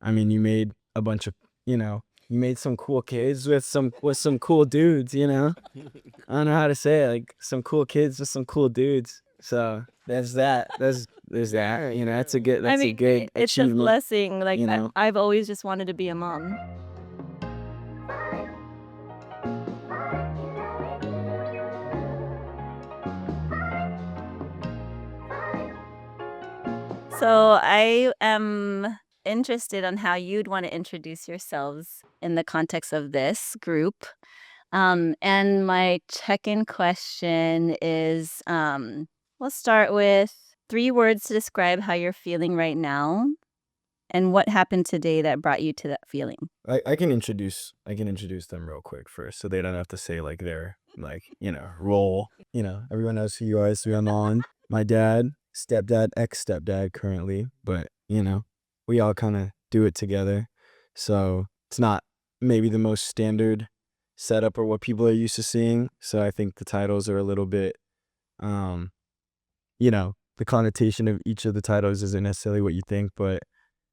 I mean, you made a bunch of, you made some cool kids with some cool dudes, I don't know how to say it, like some cool kids with some cool dudes. So there's that. There's that. That's a good I mean, good it's a achievement. blessing. Like I've always just wanted to be a mom. So I am interested on how you'd want to introduce yourselves in the context of this group. And my check-in question is, let's start with 3 words to describe how you're feeling right now and what happened today that brought you to that feeling. I can introduce them real quick first, so they don't have to say like their role. Everyone knows who you are. So I'm on my dad, stepdad, ex-stepdad currently, but we all kind of do it together. So it's not maybe the most standard setup or what people are used to seeing. So I think the titles are a little bit, the connotation of each of the titles isn't necessarily what you think, but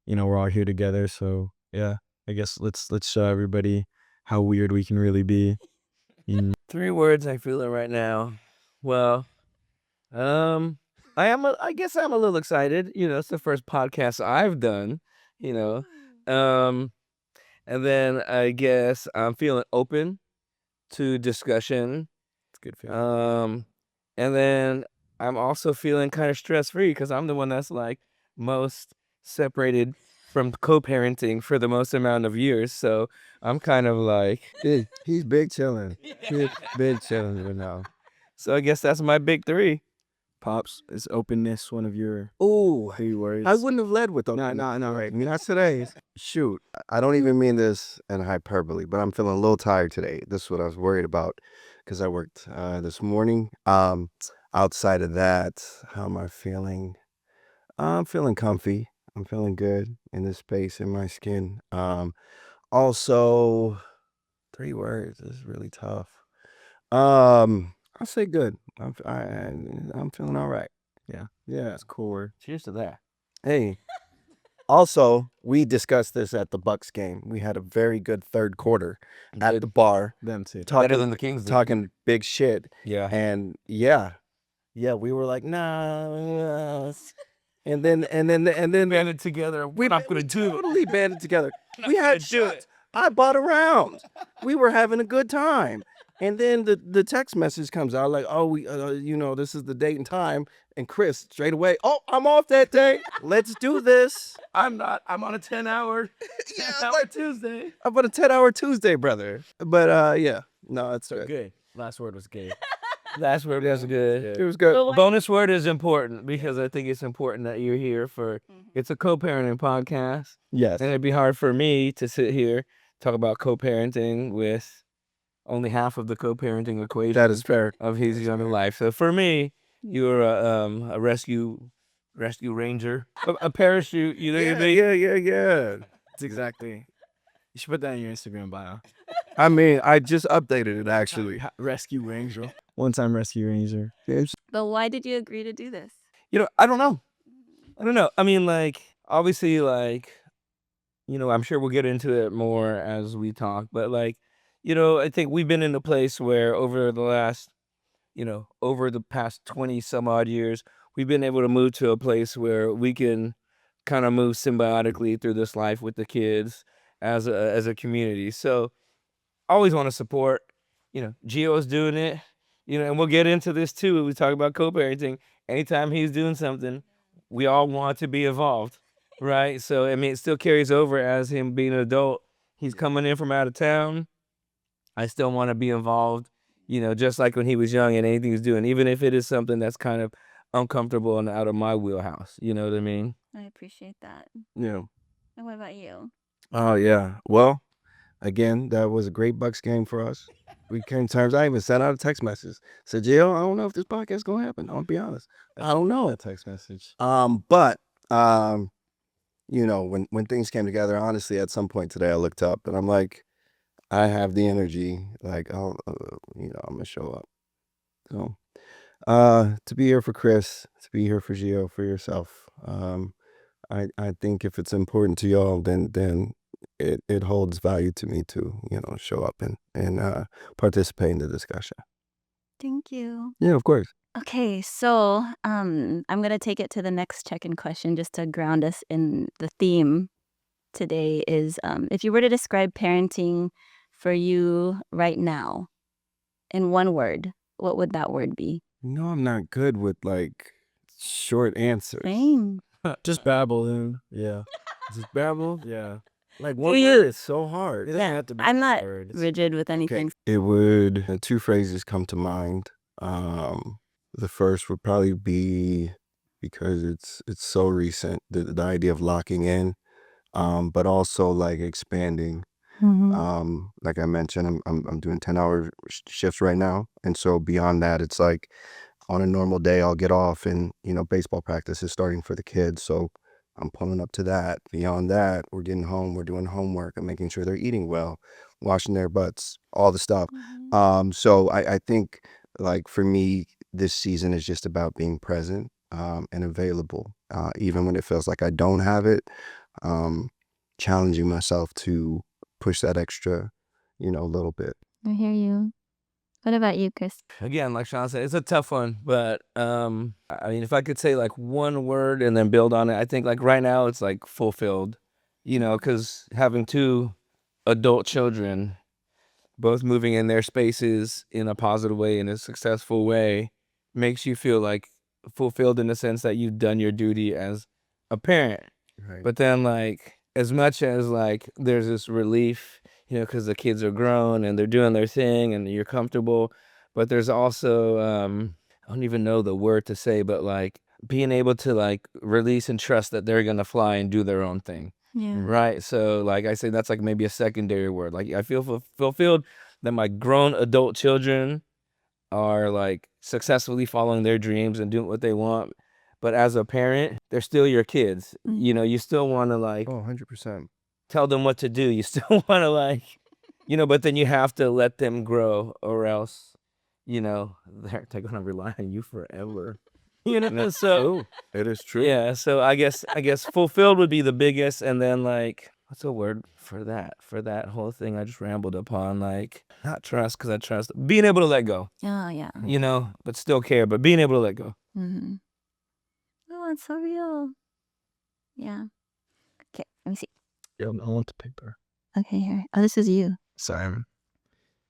we're all here together. So yeah, I guess let's show everybody how weird we can really be. 3 words I feel it right now. Well, I guess I'm a little excited. It's the first podcast I've done, you know. And then I guess I'm feeling open to discussion. It's good feeling. And then I'm also feeling kind of stress-free because I'm the one that's like most separated from co-parenting for the most amount of years. So I'm kind of like, He's big chilling. He's big chilling right now. so I guess that's my big 3. Pops, is openness one of your Ooh, 3 words? I wouldn't have led with them. No, right. Not today. Shoot, I don't even mean this in hyperbole, but I'm feeling a little tired today. This is what I was worried about because I worked this morning. Outside of that, how am I feeling? I'm feeling comfy. I'm feeling good in this space in my skin. Also, 3 words is really tough. I'll say good. I'm feeling all right. Yeah, Yeah. that's a cool word. Cheers to that. Hey. Also, we discussed this at the Bucks game. We had a very good third quarter at the bar. Them too. Better than the Kings did. Talking big shit. Yeah. And yeah, we were like, nah. And then Banded together. We're not going to do it. totally banded together. We had shots. I bought around. We were having a good time. And then the text message comes out like, oh, we, this is the date and time. And Chris straight away, oh, I'm off that day. Let's do this. I'm not. I'm on a 10-hour Tuesday. I'm on a 10-hour Tuesday, brother. But yeah, no, it's Good. Last word was gay. Last word was good. It was good. So Bonus word is important because I think it's important that you're here for. It's a co-parenting podcast, Yes. and it'd be hard for me to sit here talk about co-parenting with only half of the co-parenting equation That is fair. of his young life. So for me, you're a rescue ranger, a parachute. Yeah. That's exactly. You should put that in your Instagram bio. I mean, I just updated it actually. Rescue Ranger. One-time Rescue Ranger. But why did you agree to do this? I don't know. I mean, like, obviously, like, I'm sure we'll get into it more as we talk, but like, I think we've been in a place where over the past 20 some odd years, we've been able to move to a place where we can kind of move symbiotically through this life with the kids as a community. So always want to support, Gio's doing it, and we'll get into this too when we talk about co-parenting. Anytime he's doing something, we all want to be involved, right? So, I mean, it still carries over as him being an adult. He's coming in from out of town. I still want to be involved, just like when he was young and anything he's doing, even if it is something that's kind of uncomfortable and out of my wheelhouse. You know what I mean? I appreciate that. Yeah. And what about you? Oh yeah. Well, again, that was a great Bucks game for us. We came to terms. I even sent out a text message. Said, Jill, I don't know if this podcast is gonna happen. I'll be honest. I don't know. That text message. But when things came together, honestly, at some point today, I looked up and I'm like, I have the energy. Like, I'm gonna show up. So, to be here for Chris, to be here for Gio, for yourself. I think if it's important to y'all, then it holds value to me to, show up and participate in the discussion. Thank you. Yeah, of course. Okay, so I'm gonna take it to the next check-in question just to ground us in the theme today is if you were to describe parenting for you right now in one word, what would that word be? I'm not good with like short answers. Same. Just babble then. Yeah. Just babble. Yeah. Like one word is so hard. It doesn't have to be I'm not words. rigid with anything. It would, two phrases come to mind. The first would probably be, because it's so recent, the idea of locking in, but also like expanding. Like I mentioned, I'm doing 10-hour shifts right now, and so beyond that, it's like on a normal day I'll get off, and baseball practice is starting for the kids, so I'm pulling up to that. Beyond that, we're getting home, we're doing homework, I'm making sure they're eating well, washing their butts, all the stuff. So I think like for me, this season is just about being present and available, even when it feels like I don't have it. Challenging myself to push that extra, little bit. I hear you. What about you, Chris? Again, like Sean said, it's a tough one, but I mean, if I could say like one word and then build on it, I think like right now it's like fulfilled, because having two adult children, both moving in their spaces in a positive way, in a successful way, makes you feel like fulfilled in the sense that you've done your duty as a parent. Right. But then like as much as like there's this relief, because the kids are grown and they're doing their thing and you're comfortable, but there's also I don't even know the word to say, but like being able to like release and trust that they're gonna fly and do their own thing. Yeah. Right. So like I say, that's like maybe a secondary word. Like I feel fulfilled that my grown adult children are like successfully following their dreams and doing what they want. But as a parent, they're still your kids. You still want to like 100%. tell them what to do. You still want to like, but then you have to let them grow or else, they're going to rely on you forever. So It is true. yeah, so I guess fulfilled would be the biggest, and then like what's a word for that whole thing I just rambled upon, like not trust because I trust, being able to let go, Oh, yeah. but still care, but being able to let go. Mm-hmm. Oh, it's so real. Yeah. Okay, let me see. Yeah, I want the paper. Okay, here. Oh, this is you. Sorry, I'm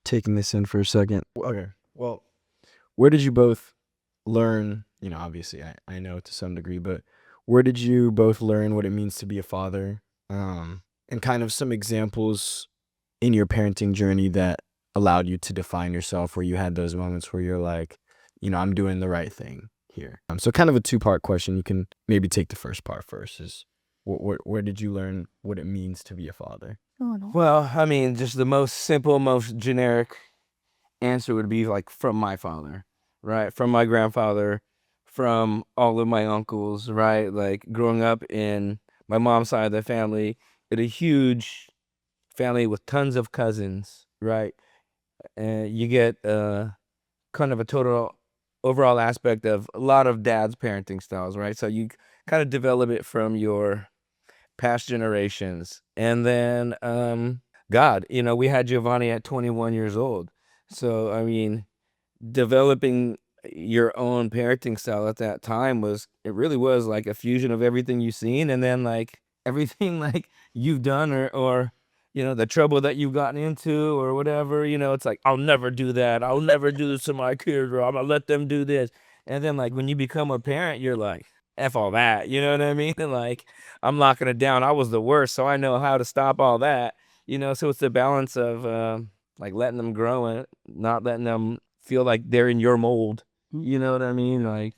taking this in for a second. Okay. Well, where did you both learn, obviously I know to some degree, but where did you both learn what it means to be a father? And kind of some examples in your parenting journey that allowed you to define yourself, where you had those moments where you're like, I'm doing the right thing here. So kind of a two-part question. You can maybe take the first part first is where did you learn what it means to be a father? Oh, no. Well, I mean, just the most simple, most generic answer would be like from my father, right? From my grandfather, from all of my uncles, right? Like growing up in my mom's side of the family, in a huge family with tons of cousins, right? And you get kind of a total overall aspect of a lot of dad's parenting styles, right? So you kind of develop it from your past generations. And then God, we had Giovanni at 21 years old. So, I mean, developing your own parenting style at that time it really was like a fusion of everything you've seen and then like everything like you've done or the trouble that you've gotten into or whatever, it's like, I'll never do that. I'll never do this to my kids, or I'm gonna let them do this. And then like when you become a parent, you're like, F all that, you know what I mean? And like, I'm locking it down. I was the worst, so I know how to stop all that, so it's the balance of like letting them grow and not letting them feel like they're in your mold. You know what I mean? Like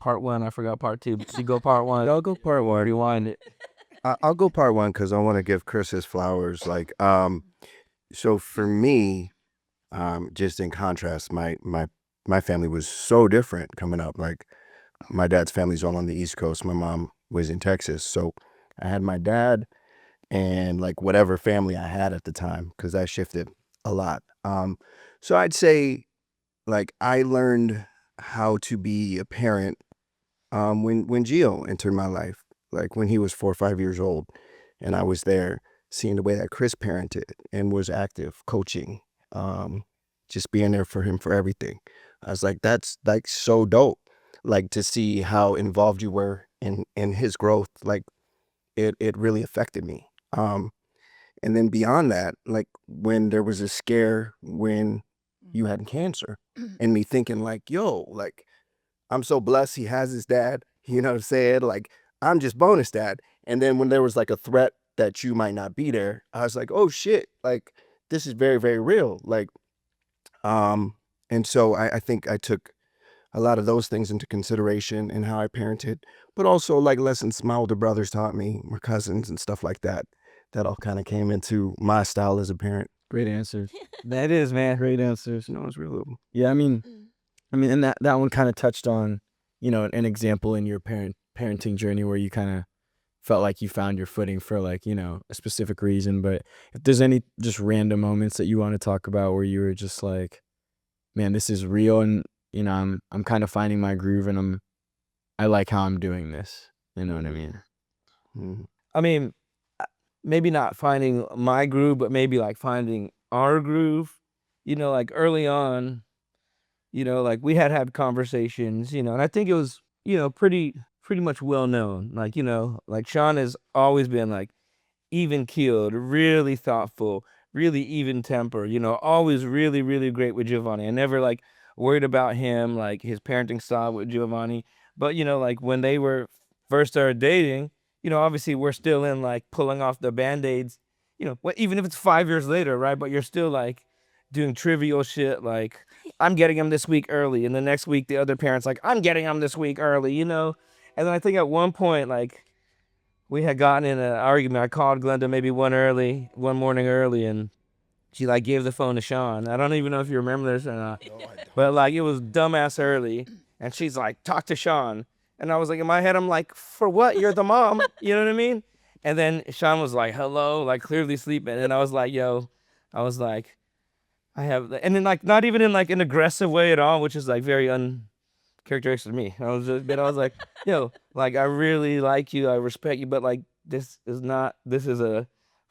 part one, I forgot part two. But you go part one. I'll go part one. Rewind it. I'll go part one because I want to give Chris his flowers. Like, so for me, just in contrast, my family was so different coming up. Like, my dad's family's all on the East Coast. My mom was in Texas, so I had my dad and like whatever family I had at the time, because that shifted a lot. So I'd say like I learned how to be a parent when Gio entered my life. like when he was 4 or 5 years old, and I was there seeing the way that Chris parented and was active, coaching, just being there for him for everything. I was like, that's like so dope. Like to see how involved you were in his growth, like it really affected me. And then beyond that, like when there was a scare when you had cancer, and me thinking like, yo, like I'm so blessed he has his dad, you know what I'm saying? Like I'm just bonus dad. And then when there was like a threat that you might not be there, I was like, oh shit, like this is very, very real. Like, and so I think I took a lot of those things into consideration in how I parented, but also like lessons my older brothers taught me, my cousins and stuff like that, that all kind of came into my style as a parent. Great answers. That is, man. Great answers. You know, it's real. Yeah, I mean, and that one kind of touched on, an example in your parenting journey where you kind of felt like you found your footing for like, a specific reason. But if there's any just random moments that you want to talk about where you were just like, man, this is real, and I'm kind of finding my groove, and I like how I'm doing this. You know what I mean? Mhm. I mean, maybe not finding my groove, but maybe like finding our groove. Like early on, like we had conversations, and I think it was, pretty much well known. Like, like Sean has always been like even keeled, really thoughtful, really even temper, always really, really great with Giovanni. I never like worried about him, like his parenting style with Giovanni. But, like when they were first started dating, obviously we're still in like pulling off the band-aids, even if it's 5 years later, right? But you're still like doing trivial shit like, I'm getting him this week early. And the next week, the other parent's like, I'm getting him this week early, And then I think at one point, like, we had gotten in an argument. I called Glenda maybe one morning early, and she like gave the phone to Sean. I don't even know if you remember this or not. No, I don't. But like it was dumbass early, and she's like, talk to Sean. And I was like, in my head, I'm like, for what? You're the mom. You know what I mean? And then Sean was like, hello, like clearly sleeping. And I was like, yo, I was like, and then like not even in like an aggressive way at all, which is like very uncharacteristic of me. I was like, yo, like I really like you, I respect you, but like this is a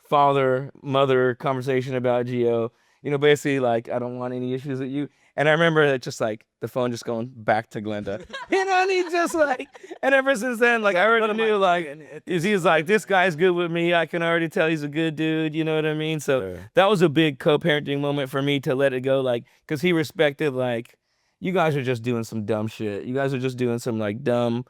father-mother conversation about Gio. Basically like I don't want any issues with you. And I remember it just like the phone just going back to Glenda. And he just like, and ever since then, like I already knew like he's like, this guy's good with me. I can already tell he's a good dude, you know what I mean? So that was a big co-parenting moment for me to let it go, like, because he respected like, you guys are just doing some dumb shit. You guys are just doing some like dumb,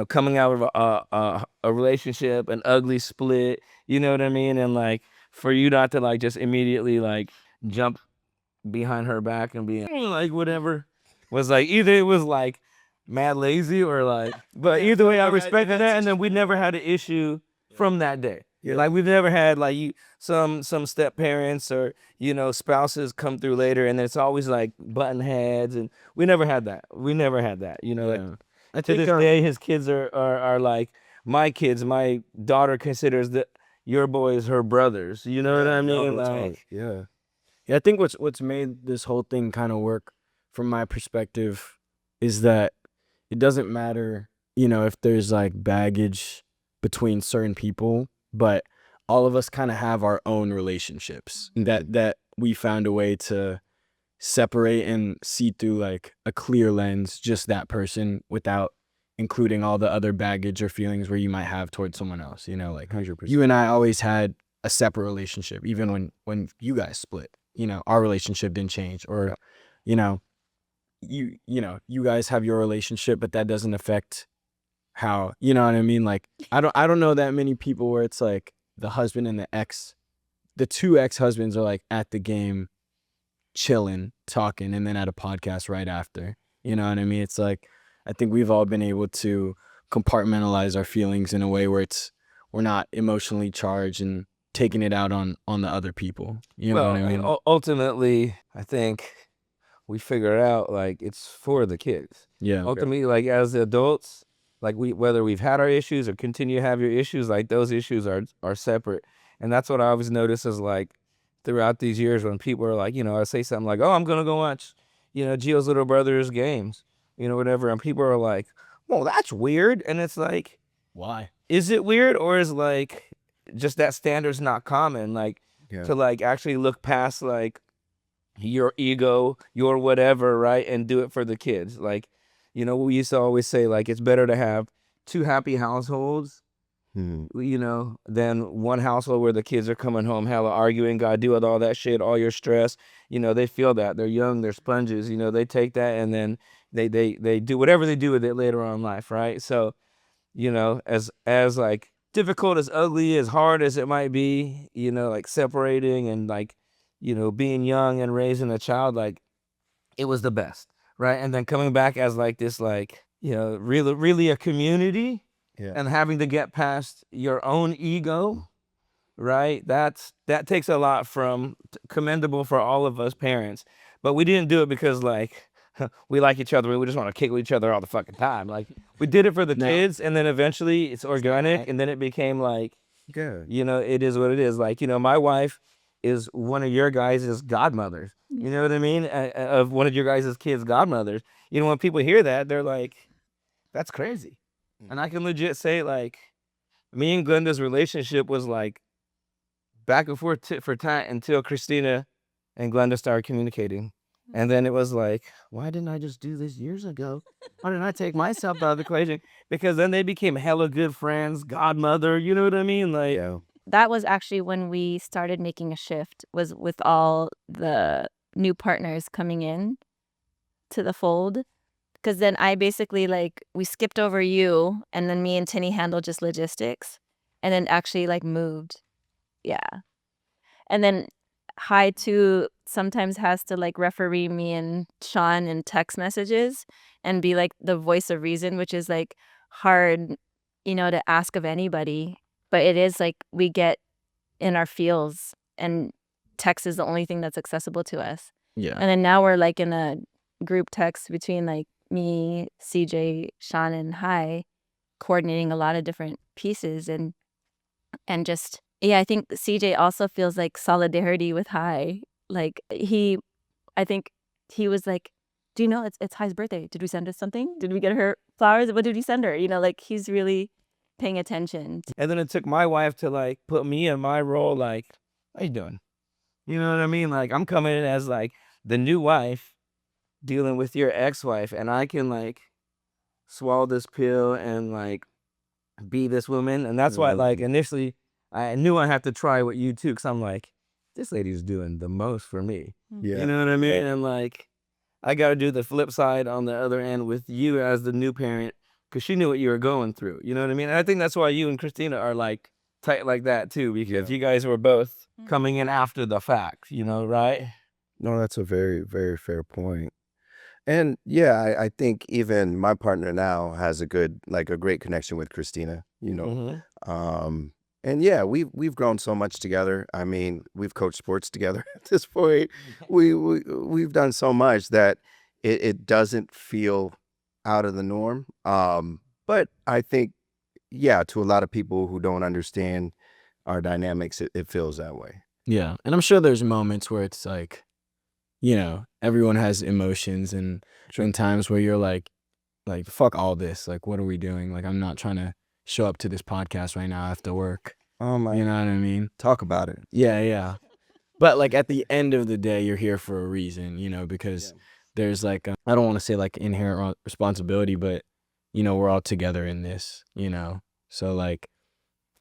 coming out of a relationship, an ugly split, you know what I mean? And like for you not to like just immediately like jump behind her back and be like whatever was like, either it was like mad lazy or like, but either way I respected that. And then we never had an issue from that day. Yeah. Like we've never had like some step parents or spouses come through later, and it's always like button heads, and we never had that. Like I to think this day his kids are like my kids. My daughter considers that your boys her brothers. You know what I mean? Like, yeah, I think what's made this whole thing kind of work from my perspective is that it doesn't matter, if there's like baggage between certain people, but all of us kind of have our own relationships that we found a way to separate and see through like a clear lens, just that person, without including all the other baggage or feelings where you might have towards someone else, like 100%. you and I always had a separate relationship, even when you guys split, our relationship didn't change, or you guys have your relationship, but that doesn't affect how, you know what I mean? Like I don't know that many people where it's like the husband and the two ex-husbands are like at the game chilling, talking, and then at a podcast right after. You know what I mean? It's like I think we've all been able to compartmentalize our feelings in a way where we're not emotionally charged and taking it out on the other people. You know what I mean? Ultimately, I think we figure out like it's for the kids. Yeah. Ultimately, like as adults, like whether we've had our issues or continue to have your issues, like those issues are separate. And that's what I always notice is like throughout these years when people are like, I say something like, oh, I'm gonna go watch, Gio's little brother's games, whatever, and people are like, well, that's weird, and it's like, Why? is it weird, or is like just that standard's not common? Like Yeah. to like actually look past like your ego, your whatever, right, and do it for the kids. Like, you know, we used to always say like it's better to have 2 happy households, you know, than one household where the kids are coming home hella arguing, gotta deal with all that shit, all your stress. You know, they feel that. They're young, they're sponges, you know, they take that and then they do whatever they do with it later on in life, right? So, you know, as like difficult, as ugly, as hard as it might be, you know, like separating and like, you know, being young and raising a child, like it was the best, right? And then coming back as like this, like, you know, really a community, Yeah. and having to get past your own ego, right? That takes a lot from, commendable for all of us parents. But we didn't do it because like we like each other. We just want to kick with each other all the fucking time. Like we did it for the No. kids, and then eventually it's organic, and then it became like, Good. you know, it is what it is. Like, you know, my wife is one of your guys' godmothers. You know what I mean? Of one of your guys' kids' godmothers. You know, when people hear that, they're like, that's crazy. And I can legit say, like, me and Glenda's relationship was like back and forth for time until Christina and Glenda started communicating. And then it was like, why didn't I just do this years ago? Why didn't I take myself out of the equation? Because then they became hella good friends, godmother, you know what I mean? Like, Yeah. That was actually when we started making a shift, was with all the new partners coming in to the fold. Because then I basically like, we skipped over you, and then me and Tinny handled just logistics, and then actually like moved. Yeah. And then Hi too sometimes has to like referee me and Sean in text messages and be like the voice of reason, which is like hard, you know, to ask of anybody. But it is like we get in our feels, and text is the only thing that's accessible to us. Yeah. And then now we're like in a group text between like me, CJ, Sean, and Hi, coordinating a lot of different pieces and just, yeah, I think CJ also feels like solidarity with Hi. Like I think he was like, do you know it's Hi's birthday? Did we send her something? Did we get her flowers? What did we send her? You know, like he's really paying attention. and then it took my wife to like put me in my role, like, how you doing? You know what I mean? Like, I'm coming in as like the new wife dealing with your ex-wife, and I can like swallow this pill and like be this woman. And that's why like initially I knew I had to try with you too, because I'm like, this lady's doing the most for me. Yeah. You know what I mean? And like I got to do the flip side on the other end with you as the new parent, because she knew what you were going through. You know what I mean? And I think that's why you and Christina are like tight like that too, because you guys were both coming in after the fact, you know, right? No, that's a very, very fair point. And yeah, I think even my partner now has a great connection with Christina, you know. And yeah, we've grown so much together. I mean, we've coached sports together at this point. We've done so much that it doesn't feel out of the norm. But I think, yeah, to a lot of people who don't understand our dynamics, it feels that way. Yeah. And I'm sure there's moments where it's like, you know, everyone has emotions and times where you're like, fuck all this. Like, what are we doing? Like, I'm not trying to show up to this podcast right now after work. Oh my, You know what I mean? talk about it. Yeah, yeah. But like at the end of the day, you're here for a reason, you know, because there's like, I don't want to say like inherent responsibility, but, you know, we're all together in this, you know? So like,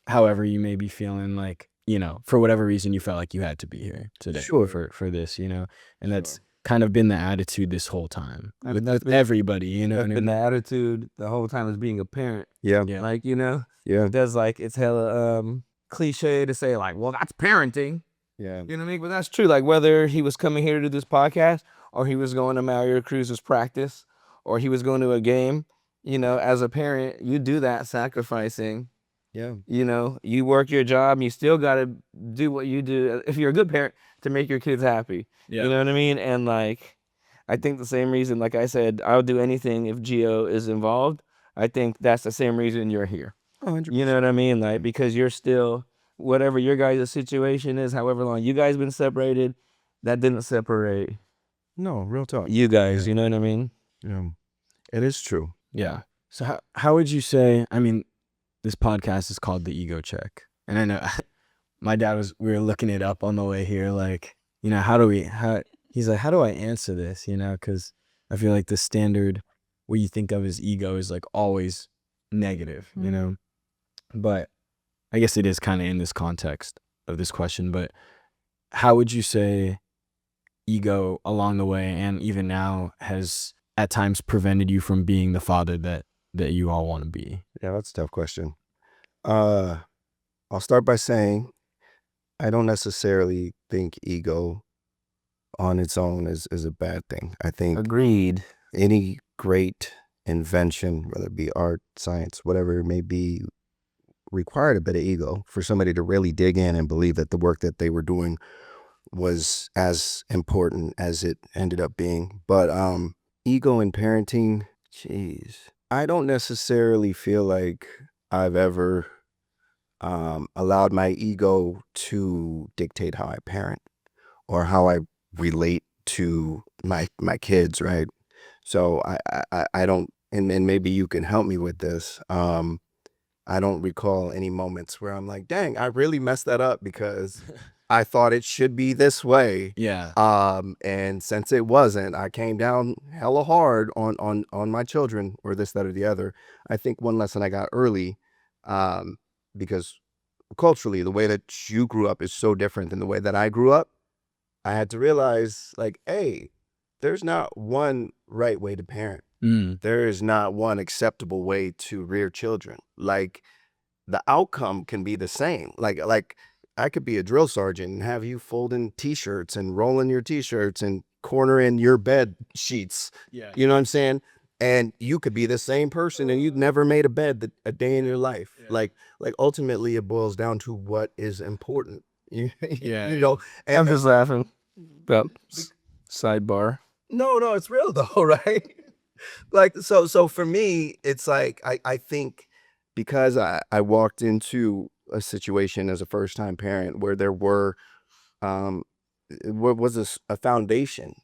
however you may be feeling, like, you know, for whatever reason you felt like you had to be here today Sure. for this, you know? And that's kind of been the attitude this whole time with everybody, you know what I That's mean? been the attitude the whole time as being a parent. Yeah. Yeah. Like, you know, Yeah. that's like, it's hella cliche to say like, well, that's parenting. Yeah. You know what I mean? But that's true. Like whether he was coming here to do this podcast, or he was going to Mario Cruz's practice, or he was going to a game, you know, as a parent, you do that sacrificing. Yeah. You know, you work your job, and you still got to do what you do if you're a good parent to make your kids happy. Yeah. You know what I mean? And like, I think the same reason, like I said, I'll do anything if Gio is involved. I think that's the same reason you're here. 100%. You know what I mean? Like, because you're still, whatever your guys' situation is, however long you guys been separated, that didn't separate No, real talk. you guys. You know what I mean? Yeah. It is true. Yeah. So how would you say, I mean, this podcast is called The Ego Check. And I know my dad we were looking it up on the way here, like, you know, he's like, how do I answer this? You know, because I feel like the standard, what you think of as ego is like always negative, you know? But I guess it is kind of in this context of this question, but how would you say ego along the way and even now has at times prevented you from being the father that you all want to be? Yeah, that's a tough question. I'll start by saying I don't necessarily think ego on its own is a bad thing. I think Agreed. any great invention, whether it be art, science, whatever it may be, required a bit of ego for somebody to really dig in and believe that the work that they were doing was as important as it ended up being. But ego in parenting, jeez, I don't necessarily feel like I've ever allowed my ego to dictate how I parent or how I relate to my kids, right? So I don't, and maybe you can help me with this. I don't recall any moments where I'm like, dang, I really messed that up because I thought it should be this way. Yeah. And since it wasn't, I came down hella hard on my children or this, that, or the other. I think one lesson I got early, because culturally, the way that you grew up is so different than the way that I grew up. I had to realize, like, hey, there's not one right way to parent. There is not one acceptable way to rear children. Like, the outcome can be the same. Like I could be a drill sergeant and have you folding t-shirts and rolling your t-shirts and cornering your bed sheets. Yeah. You know what I'm saying? And you could be the same person and you've never made a bed a day in your life. Yeah. Like ultimately it boils down to what is important. Yeah. You know, I'm just laughing about sidebar. No, it's real though, right? Like, so for me, it's like, I think because I walked into a situation as a first time parent where there were, what was a foundation.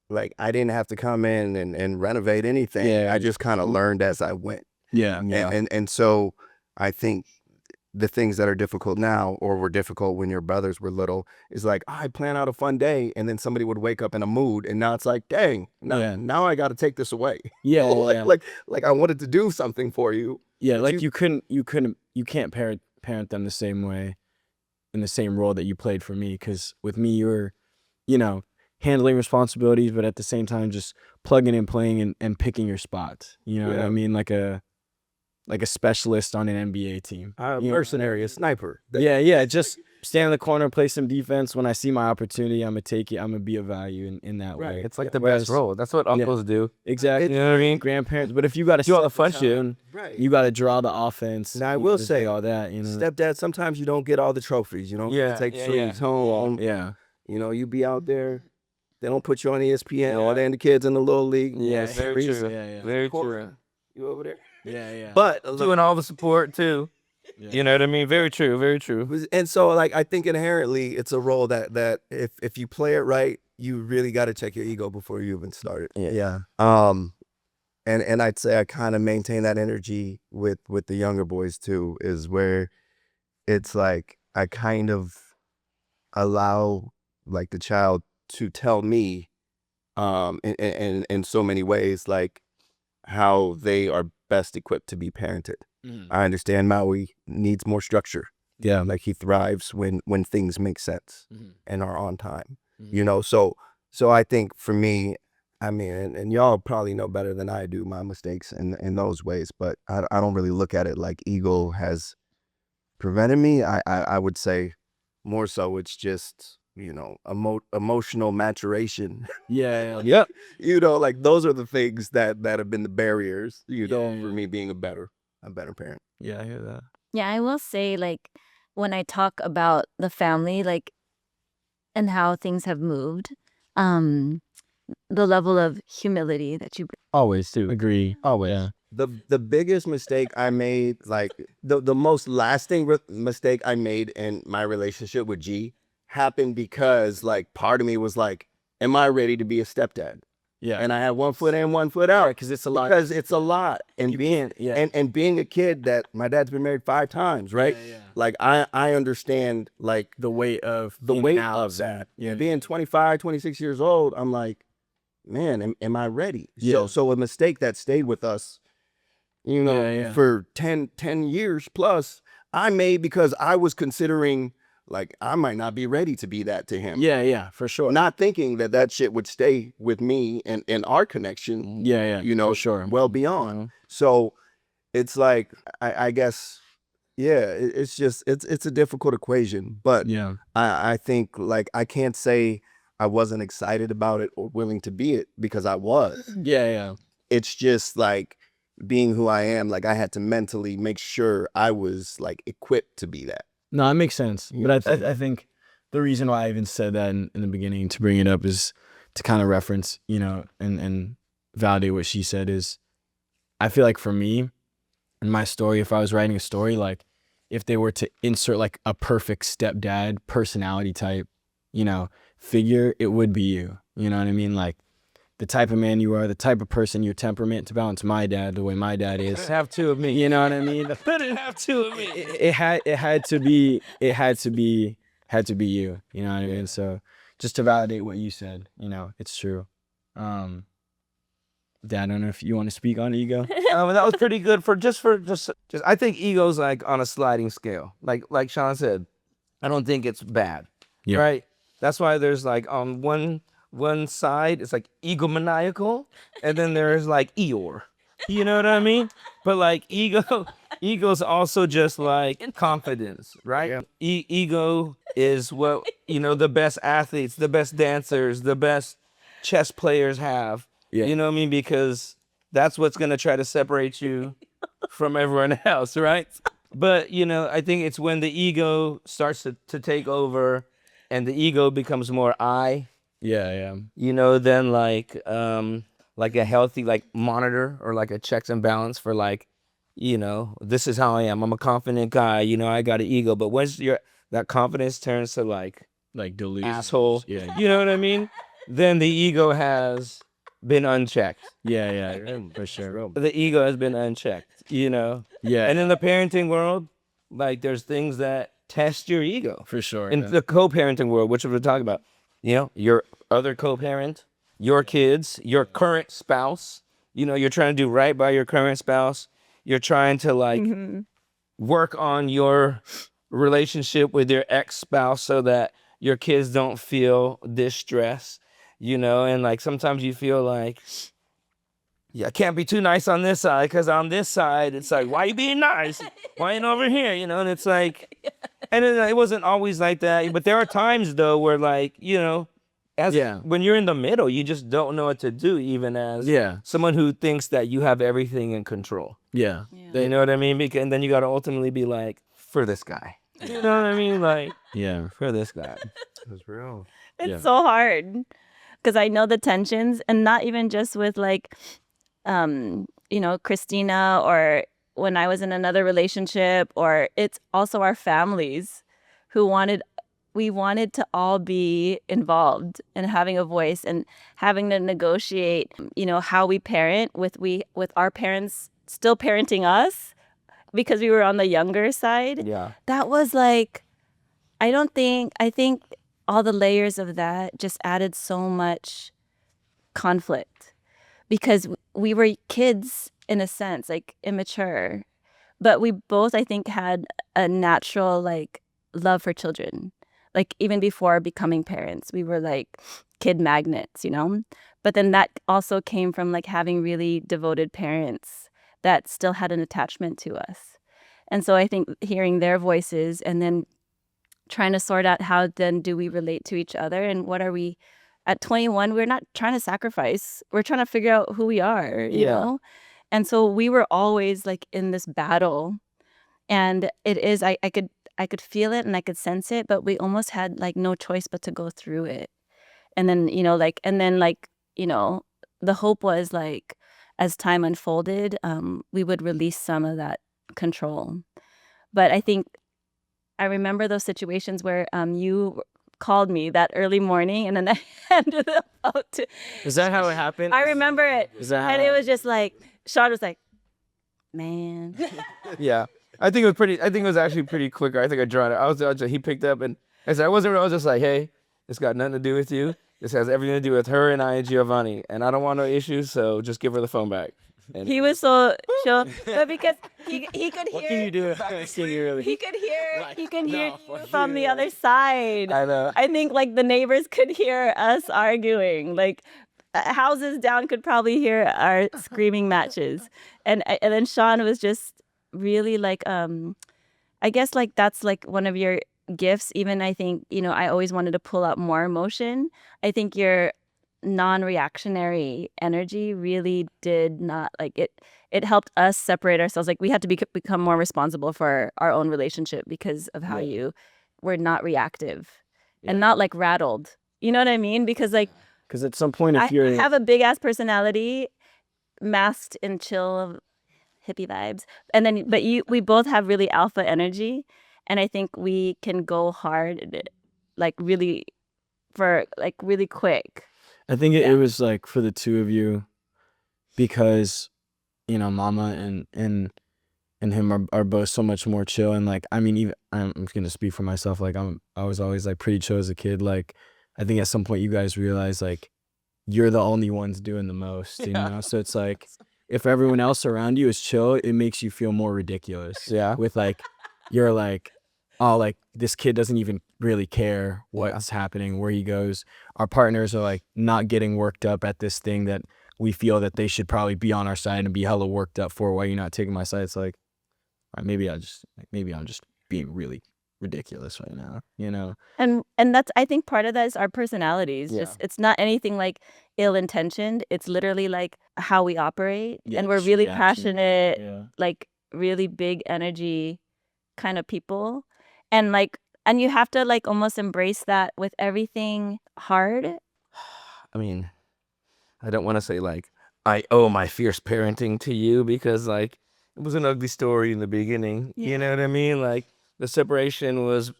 Like, I didn't have to come in and renovate anything. Yeah. I just kind of learned as I went. Yeah. And so I think the things that are difficult now or were difficult when your brothers were little is like, I plan out a fun day and then somebody would wake up in a mood and now it's like, dang, now I got to take this away. Yeah. like I wanted to do something for you. Yeah, like you can't parent them the same way in the same role that you played for me, because with me you're, you know, handling responsibilities but at the same time just plugging and playing and picking your spots, you know what I mean, like a specialist on an NBA team. A mercenary, a sniper. Yeah, just stand in the corner, play some defense. When I see my opportunity, I'm gonna take it. I'm gonna be of value in that way. It's like the best role. That's what uncles do. Exactly. You know what I mean? Grandparents. But if you gotta Do all the set fun shit. tone, Right. you gotta draw the offense. Now I you will gotta say do all that, you know. Stepdad, sometimes you don't get all the trophies. You don't get to take trips home. Yeah. You know, you be out there. They don't put you on ESPN or they and the kids in the little league. Yeah, very true. Yeah. Very true. You over there? Yeah. But Doing all the support too. Yeah. You know what I mean? Very true. Very true. and so like I think inherently it's a role that if you play it right, you really got to check your ego before you even start it. Yeah. And I'd say I kind of maintain that energy with the younger boys too, is where it's like I kind of allow like the child to tell me in so many ways like how they are best equipped to be parented. I understand Maui needs more structure. Yeah. Like he thrives when things make sense and are on time. Mhm. You know, so I think for me, I mean, and y'all probably know better than I do my mistakes in those ways, but I don't really look at it like ego has prevented me. I would say more so it's just, you know, emotional maturation. Yeah. Yep. You know, like those are the things that have been the barriers, you know, Yeah. for me being a better parent. Yeah, I hear that. Yeah, I will say, like, when I talk about the family, like, and how things have moved, the level of humility that you bring. Always too. Agree. Always. Yeah. The biggest mistake I made, like the most lasting mistake I made in my relationship with G happened because like part of me was like, am I ready to be a stepdad? Yeah. And I had 1 foot in, 1 foot out. Because it's a lot. Because it's a lot. And You being can't- yeah. and being a kid that my dad's been married 5 times, right? Yeah. Like I understand like The weight of the in and weight outs of and- that. Yeah. Being 25, 26 years old, I'm like, man, am I ready? Yeah. So a mistake that stayed with us, you know, Yeah. for 10 years plus, I made because I was considering like I might not be ready to be that to him. Yeah, for sure. Not thinking that shit would stay with me and in our connection. Yeah, You know, for sure. well beyond. So it's like I guess, yeah, it's just it's a difficult equation. But Yeah. I think like I can't say I wasn't excited about it or willing to be it because I was. Yeah. It's just like being who I am, like I had to mentally make sure I was like equipped to be that. No, it makes sense. You But I think the reason why I even said that in the beginning to bring it up is to kind of reference, you know, and validate what she said is I feel like for me in my story, if I was writing a story, like if they were to insert like a perfect stepdad personality type, you know, figure, it would be you. You know what I mean? Like the type of man you are, the type of person, your temperament to balance my dad the way my dad is. Have 2 of me. You know what I mean? Couldn't have 2 of me. It had to be you. You know what I mean? So just to validate what you said, you know, it's true. Dad, I don't know if you want to speak on ego. That was pretty good for just I think ego's like on a sliding scale. Like Sean said, I don't think it's bad. Yeah. Right? That's why there's like on one side it's like egomaniacal, and then there's like Eeyore. You know what I mean? But like ego's also just like confidence, right? Yeah. Ego is what, you know, the best athletes, the best dancers, the best chess players have. Yeah. You know what I mean? Because that's what's going to try to separate you from everyone else, right? But, you know, I think it's when the ego starts to take over and the ego becomes more I, Yeah. you know, then like a healthy like monitor or like a checks and balance for like, you know, this is how I am. I'm a confident guy, you know, I got an ego. But once that confidence turns to like Delusion. asshole, Yeah. you know what I mean? Then the ego has been unchecked. Yeah, for sure. The ego has been unchecked, you know? Yeah. And in the parenting world, like there's things that test your ego. For sure. In the co-parenting world, which we're talking about, you know, your other co-parent, your kids, your current spouse, you know, you're trying to do right by your current spouse. You're trying to like work on your relationship with your ex-spouse so that your kids don't feel distress, you know, and like sometimes you feel like, yeah, I can't be too nice on this side because on this side, it's like, why you being nice? Why ain't over here? You know, and it's like, and it wasn't always like that. But there are times though where like, you know, when you're in the middle, you just don't know what to do, even as someone who thinks that you have everything in control. Yeah. You know what I mean? And then you got to ultimately be like, for this guy. You know what I mean? Like, for this guy. That's real. It's so hard because I know the tensions, and not even just with like, you know, Christina, or when I was in another relationship, or it's also our families who we wanted to all be involved and having a voice and having to negotiate, you know, how we parent with our parents still parenting us because we were on the younger side. Yeah. That was like, I think all the layers of that just added so much conflict because we were kids in a sense, like immature, but we both, I think, had a natural like love for children. Like even before becoming parents, we were like kid magnets, you know? But then that also came from like having really devoted parents that still had an attachment to us. And so I think hearing their voices and then trying to sort out how then do we relate to each other and what are we at 21, we're not trying to sacrifice. We're trying to figure out who we are, you know? And so we were always like in this battle. And it is, I could feel it and I could sense it, but we almost had like no choice but to go through it. And then, you know, the hope was like, as time unfolded, we would release some of that control. But I think I remember those situations where you called me that early morning, and then I handed the phone to. Is that how it happened? I remember it, Is that how and it was just like Sean was like, "Man." Yeah. I think it was actually pretty quick. I think I drawn it. He picked up and I said, I was just like, hey, it's got nothing to do with you. This has everything to do with her and I and Giovanni. And I don't want no issues, so just give her the phone back. And He was so chill, but because he could What can you hear, do if I see you really? he could hear, Like, he can hear no, you fuck from you, the like- other side. I know. I think like the neighbors could hear us arguing. Like houses down could probably hear our screaming matches. And then Sean was just really like I guess like that's like one of your gifts. Even I think, I always wanted to pull out more emotion. I think your non-reactionary energy really did not like it helped us separate ourselves. Like we had to become more responsible for our own relationship because of how you were not reactive and not like rattled. You know what I mean? Because like Because at some point, I if you're have a big ass personality masked in chill hippie vibes, and then we both have really alpha energy, and I think we can go hard like really really quick. I think it was like for the two of you, because Mama and him are both so much more chill, and like I mean, even I'm gonna speak for myself. Like I was always like pretty chill as a kid. Like I think at some point you guys realize like you're the only ones doing the most, So it's like if everyone else around you is chill, it makes you feel more ridiculous. Yeah. With like you're like, oh, like this kid doesn't even really care what's happening, where he goes. Our partners are like not getting worked up at this thing that we feel that they should probably be on our side and be hella worked up for. Why you're not taking my side? It's like, all right, maybe I'm just being really ridiculous right now, And that's I think part of that is our personalities. Yeah. Just it's not anything like ill-intentioned. It's literally like how we operate, and we're really passionate, like really big energy kind of people, and you have to like almost embrace that with everything hard. I mean, I don't want to say like I owe my fierce parenting to you because like it was an ugly story in the beginning. You know what I mean? Like the separation was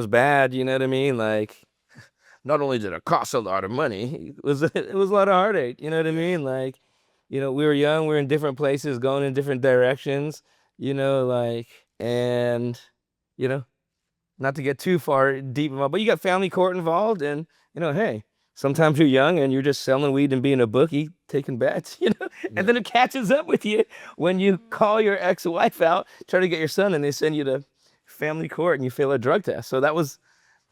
bad. You know what I mean? Like not only did it cost a lot of money, it was a lot of heartache. You know what I mean? Like we were young, we were in different places, going in different directions. And not to get too far deep involved, but you got family court involved, and hey, sometimes you're young and you're just selling weed and being a bookie, taking bets, and then it catches up with you when you call your ex-wife out, try to get your son, and they send you to family court and you fail a drug test. So that was,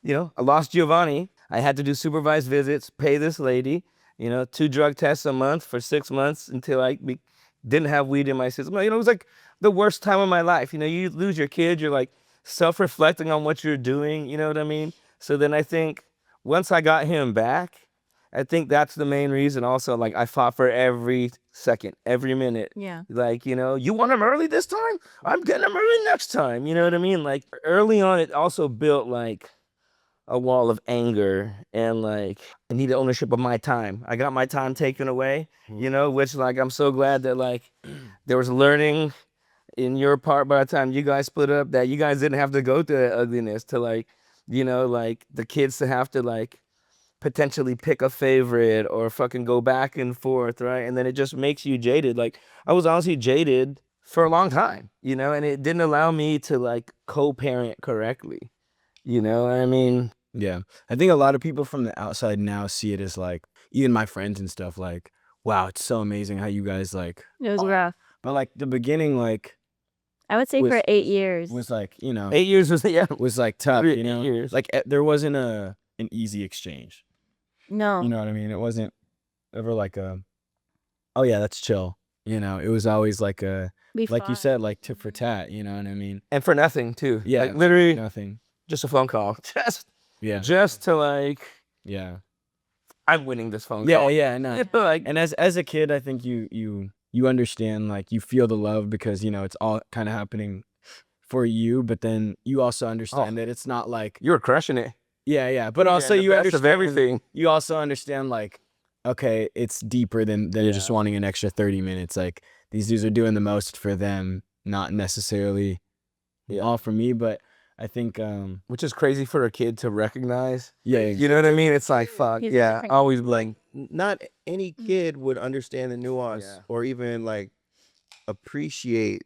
I lost Giovanni. I had to do supervised visits, pay this lady, 2 drug tests a month for 6 months until I didn't have weed in my system. It was like the worst time of my life. You lose your kid, you're like self-reflecting on what you're doing, you know what I mean? So then I think once I got him back, I think that's the main reason also, like I fought for every second, every minute. Yeah. Like, you want him early this time? I'm getting him early next time. You know what I mean? Like early on, it also built like a wall of anger and like I needed ownership of my time. I got my time taken away, which like I'm so glad that like there was learning in your part by the time you guys split up, that you guys didn't have to go through that ugliness to like, like the kids to have to like potentially pick a favorite or fucking go back and forth, right? And then it just makes you jaded. Like I was honestly jaded for a long time, and it didn't allow me to like co-parent correctly. You know what I mean? Yeah. I think a lot of people from the outside now see it as like, even my friends and stuff, like, wow, it's so amazing how you guys like, It was rough. but like the beginning, like I would say was- for 8 years. was like, 8 years was was like tough, 8 years. like there wasn't an easy exchange. No. You know what I mean? It wasn't ever like oh yeah, that's chill. It was always like like you fought. said, like tit for tat, you know what I mean? And for nothing too. Yeah. Like literally Nothing. just a phone call. Yeah. Just to like, Yeah. I'm winning this phone Yeah, call. yeah, no. Like, And as a kid, I think you understand, like you feel the love because it's all kind of happening for you, but then you also understand that it's not like you were crushing it. yeah, but You're also getting the you best understand of everything. You also understand like, okay, it's deeper than just wanting an extra 30 minutes. Like these dudes are doing the most for them, not necessarily all for me. But I think which is crazy for a kid to recognize. yeah, You know what I mean? It's like, fuck. He's Yeah. different. Always like, Not any kid would understand the nuance Yeah. or even like appreciate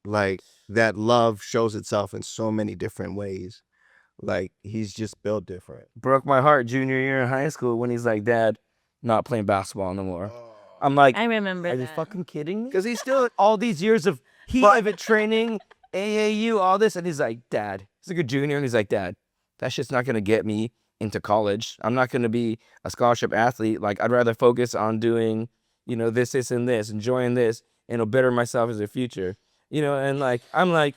like that love shows itself in so many different ways. Like he's just built different. broke my heart junior year in high school when he's like, Dad, not playing basketball no more. I'm like, I remember are you that. fucking kidding me? Because he's still all these years of private training, AAU, all this. And he's like, Dad, he's like a junior. And he's like, Dad, that shit's not going to get me into college. I'm not going to be a scholarship athlete. Like, I'd rather focus on doing, you know, this, and this, enjoying this, and it'll better myself as a future. You know, and like, I'm like,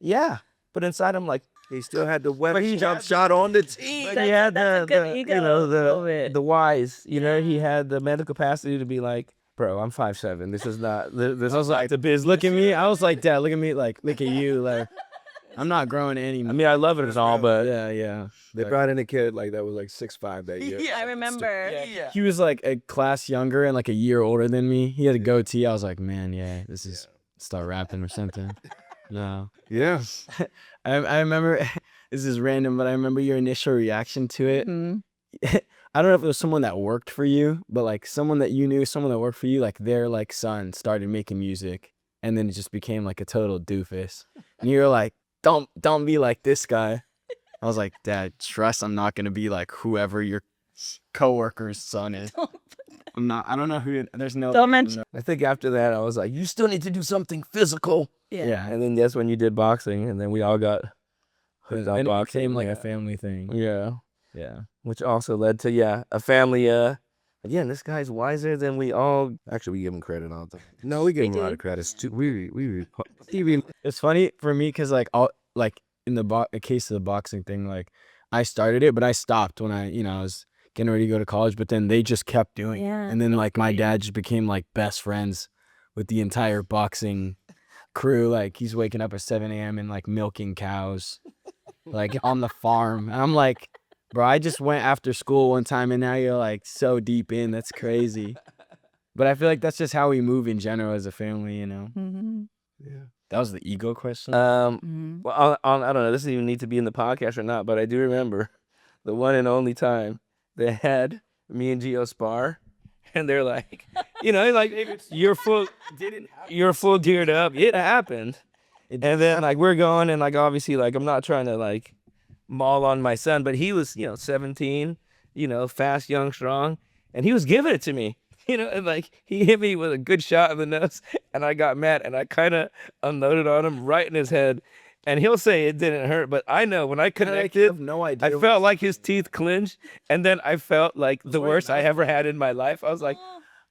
yeah. But inside, I'm like, He still had the web But he jump had- shot on the team. but That's- he had that's a good you ego, know, a little bit. the wise, you know, he Yeah. had the mental capacity to be like, bro, I'm 5'7". This is not, this I was is like, the business. look at me. I was like, Dad, look at me. Like, look at you. Like, I'm not growing any. I mean, I love it and all, but yeah. They brought in a kid like that was like 6'5" that year. I remember. yeah. He was like a class younger and like a year older than me. He had a goatee. I was like, man, yeah, this is start rapping or something. No. Yeah. I remember this is random, but I remember your initial reaction to it. Mhm. I don't know if it was someone that worked for you, but like someone that you knew, someone that worked for you, like their like son started making music, and then it just became like a total doofus. And you were like, don't be like this guy. I was like, Dad, trust I'm not gonna be like whoever your coworker's son is. I'm not. I don't know who. There's no. Don't mention. I think after that, I was like, you still need to do something physical. Yeah. And then that's when you did boxing, and then we all got hooked on And it boxing. became like yeah. a family thing. Yeah. Yeah. Which also led to, a family, again, this guy's wiser than we all. Actually, we give him credit all the time. No, we give him a lot do. of credit. We It's funny for me because like all like in the case of the boxing thing, like I started it, but I stopped when I was getting ready to go to college. But then they just kept doing it, Yeah. and then like my dad just became like best friends with the entire boxing crew. Like he's waking up at 7 a.m. and like milking cows, like on the farm. And I'm like, bro, I just went after school one time, and now you're like so deep in. That's crazy. But I feel like that's just how we move in general as a family, you know. Mhm. Yeah. That was the ego question. Mhm. Well, I don't know. This doesn't even need to be in the podcast or not, but I do remember the one and only time they had me and Gio spar, and they're like, like you're full geared up. It happened, and then like we're going, and like obviously like I'm not trying to like maul on my son, but he was 17, fast, young, strong, and he was giving it to me. And like he hit me with a good shot in the nose, and I got mad, and I kind of unloaded on him right in his head. And he'll say it didn't hurt, but I know when I connected, have no idea. I felt like his teeth clenched, and then I felt like the worst I ever had in my life. I was like,